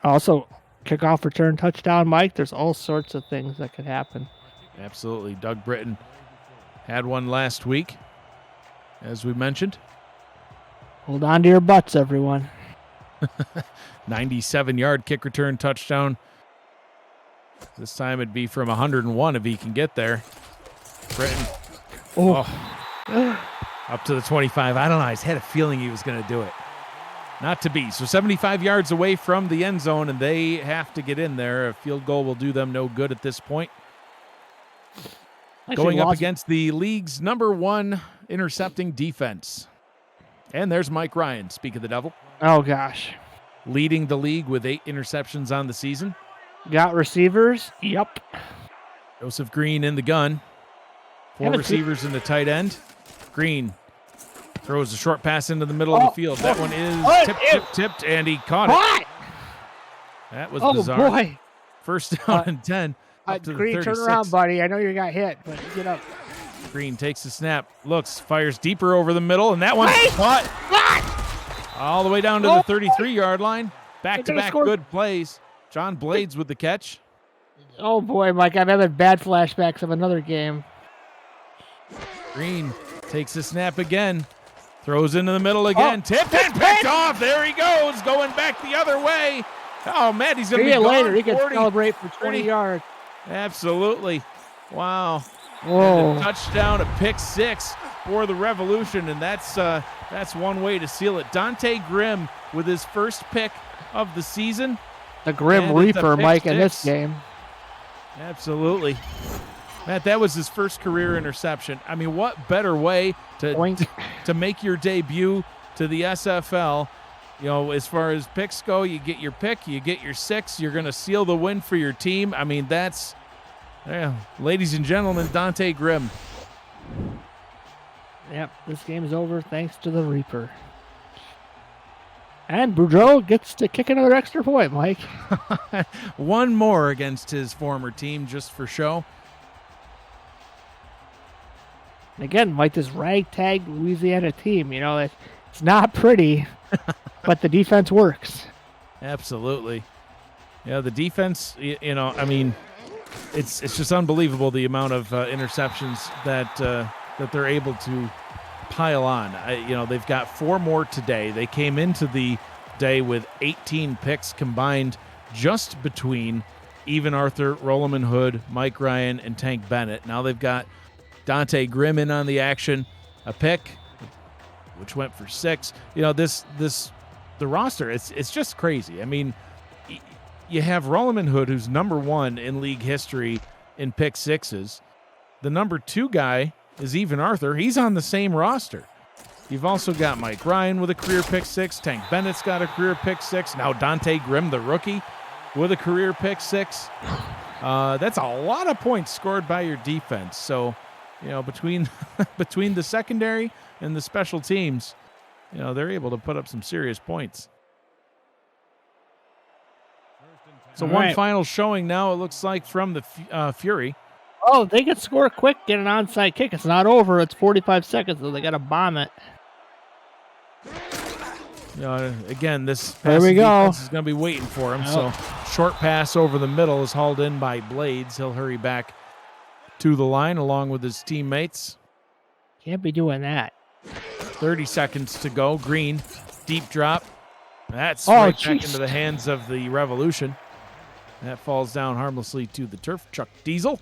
Also, kickoff return touchdown, Mike. There's all sorts of things that could happen. Absolutely. Doug Britton had one last week, as we mentioned. Hold on to your butts, everyone. 97-yard kick return touchdown. This time it'd be from 101 if he can get there. Britton. Oh. Up to the 25. I don't know. I just had a feeling he was going to do it. Not to be. So 75 yards away from the end zone, and they have to get in there. A field goal will do them no good at this point. Going up against the league's #1 intercepting defense. And there's Mike Ryan, speak of the devil. Oh, gosh. Leading the league with 8 interceptions on the season. Got receivers? Yep. Joseph Green in the gun. 4 receivers in the tight end. Green throws a short pass into the middle of the field. That one is tipped, and he caught it. That was bizarre. Oh, boy. First down and 10. Up to Green, the 36. turn around, buddy. I know you got hit, but get up. Green takes the snap, looks, fires deeper over the middle, and that one's caught. All the way down to the 33-yard line. Back-to-back good plays. John Blades with the catch. Oh, boy, Mike. I'm having bad flashbacks of another game. Green takes the snap again. Throws into the middle again. Tipped and picked off. There he goes, going back the other way. Oh, man, he's going to be gone. Later, he can celebrate for 20 yards. Absolutely. Wow. Whoa. A touchdown, a pick 6 for the Revolution, and that's one way to seal it. Dante Grimm with his first pick of the season. The Grim Reaper, Mike, in this game. Absolutely. Matt, that was his first career interception. I mean, what better way to make your debut to the SFL? You know, as far as picks go, you get your pick, you get your 6, you're going to seal the win for your team. I mean, that's, ladies and gentlemen, Dante Grimm. Yep, this game is over thanks to the Reaper. And Boudreaux gets to kick another extra point, Mike. One more against his former team just for show. And again, Mike, this ragtag Louisiana team, you know, it's not pretty, but the defense works. Absolutely. Yeah, the defense, you know, I mean, it's just unbelievable the amount of interceptions that they're able to pile on. You know, they've got 4 more today. They came into the day with 18 picks combined just between Even Arthur, Roloman Hood, Mike Ryan, and Tank Bennett. Now they've got Dante Grimm in on the action, a pick, which went for 6. You know, the roster, it's just crazy. I mean, you have Roloman Hood, who's #1 in league history in pick 6s. The #2 guy is Even Arthur. He's on the same roster. You've also got Mike Ryan with a career pick 6. Tank Bennett's got a career pick 6. Now Dante Grimm, the rookie, with a career pick 6. That's a lot of points scored by your defense. So, you know, between the secondary and the special teams, you know, they're able to put up some serious points. So one final showing now, it looks like, from the Fury. Oh, they can score quick, get an onside kick. It's not over. It's 45 seconds, so they got to bomb it. Again, this there we go. Defense is going to be waiting for him. So short pass over the middle is hauled in by Blades. He'll hurry back to the line along with his teammates. Can't be doing that. 30 seconds to go. Green, deep drop. That's right back into the hands of the Revolution. That falls down harmlessly to the turf. Chuck Diesel.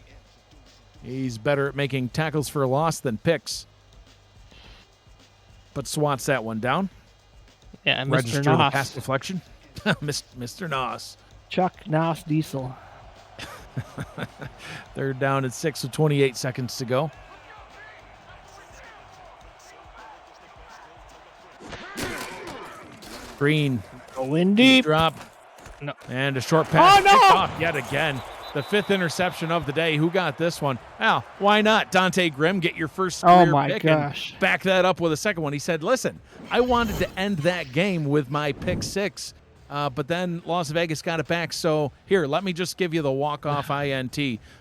He's better at making tackles for a loss than picks. But swats that one down. Yeah, and Register Mr. Noss. the pass deflection. Mr. Noss. Chuck Noss Diesel. 3rd down and 6 with 28 seconds to go. Green. Going deep. Drop. No. And a short pass. Oh, no! Picked off yet again. The 5th interception of the day. Who got this one? Well, why not? Dante Grimm, get your first career pick and back that up with a second one. He said, listen, I wanted to end that game with my pick 6, but then Las Vegas got it back. So here, let me just give you the walk-off INT.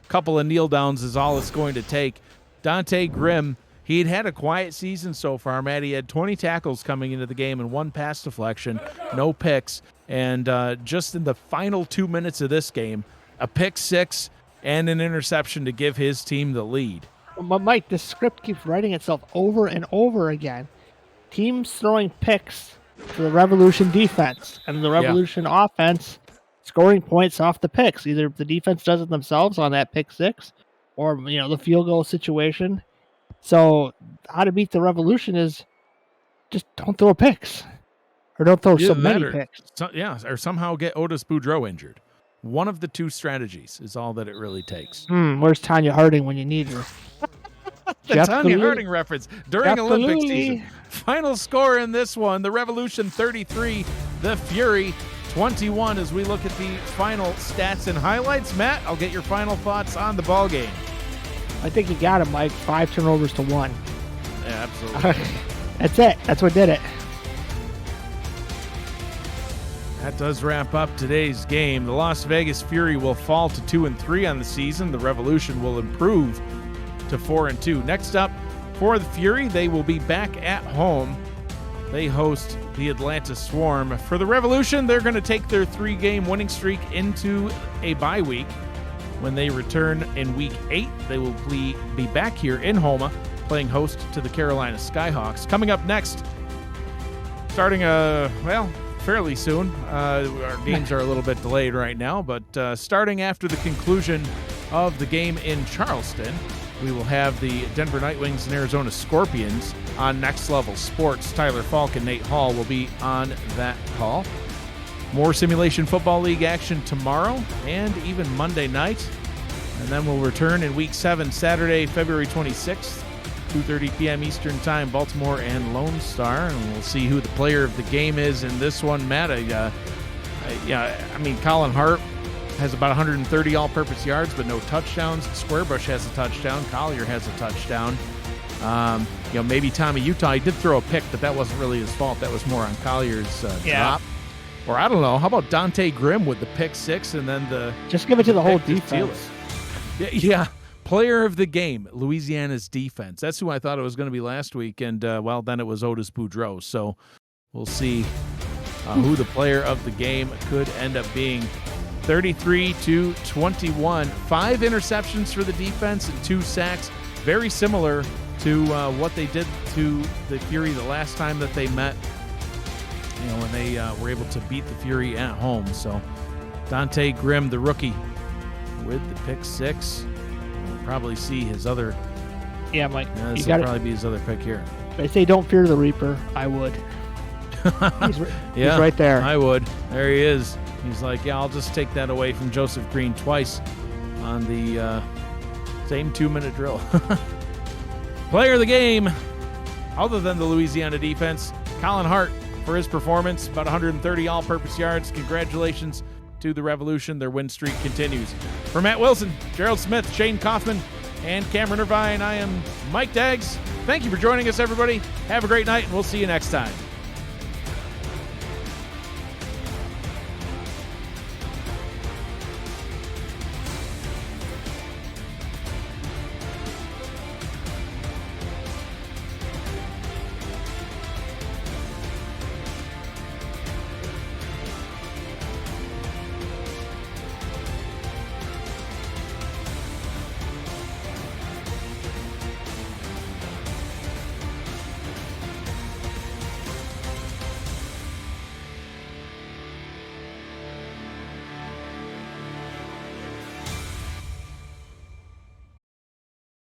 Couple of kneel downs is all it's going to take. Dante Grimm, he'd had a quiet season so far, Matt. He had 20 tackles coming into the game and 1 pass deflection, no picks. And just in the final 2 minutes of this game, a pick 6 and an interception to give his team the lead. But Mike, the script keeps writing itself over and over again. Teams throwing picks to the Revolution defense, and the Revolution offense scoring points off the picks. Either the defense does it themselves on that pick 6, or the field goal situation. So how to beat the Revolution is just don't throw picks, or don't throw so many picks. Or somehow get Otis Boudreaux injured. One of the two strategies is all that it really takes. Where's Tanya Harding when you need her? The Tanya Harding reference during Jeff Olympic Galooly. season. Final score in this one, the Revolution 33, the Fury 21. As we look at the final stats and highlights, Matt, I'll get your final thoughts on the ball game. I think you got him, Mike. 5 turnovers to 1. Yeah, absolutely. That's it. That's what did it. That does wrap up today's game. The Las Vegas Fury will fall to 2-3 on the season. The Revolution will improve to 4-2. Next up, for the Fury, they will be back at home. They host the Atlanta Swarm. For the Revolution, they're going to take their 3-game winning streak into a bye week. When they return in Week 8, they will be back here in Houma, playing host to the Carolina Skyhawks. Coming up next, starting, fairly soon. Our games are a little bit delayed right now, but starting after the conclusion of the game in Charleston, we will have the Denver Nightwings and Arizona Scorpions on Next Level Sports. Tyler Falk and Nate Hall will be on that call. More Simulation Football League action tomorrow and even Monday night. And then we'll return in Week 7, Saturday, February 26th, 2:30 p.m. Eastern Time, Baltimore and Lone Star. And we'll see who the player of the game is in this one. Matt, Colin Hart has about 130 all-purpose yards, but no touchdowns. Squarebush has a touchdown. Collier has a touchdown. Maybe Tommy Utah, he did throw a pick, but that wasn't really his fault. That was more on Collier's drop. Or I don't know. How about Dante Grimm with the pick 6 and then just give it to the whole defense. Yeah. Player of the game, Louisiana's defense. That's who I thought it was going to be last week, and then it was Otis Boudreaux. So we'll see who the player of the game could end up being. 33-21. 5 interceptions for the defense and 2 sacks. Very similar to what they did to the Fury the last time that they met. When they were able to beat the Fury at home. So Dante Grimm, the rookie, with the pick 6. We'll probably see his other. Yeah, Mike. This will probably be his other pick here. They say don't fear the Reaper. I would. He's right there. I would. There he is. He's like, I'll just take that away from Joseph Green twice on the same 2-minute drill. Player of the game, other than the Louisiana defense, Colin Hart for his performance, about 130 all-purpose yards. Congratulations to the Revolution. Their win streak continues. For Matt Wilson, Gerald Smith, Shane Kaufman, and Cameron Irvine, I am Mike Daggs. Thank you for joining us, everybody. Have a great night, and we'll see you next time.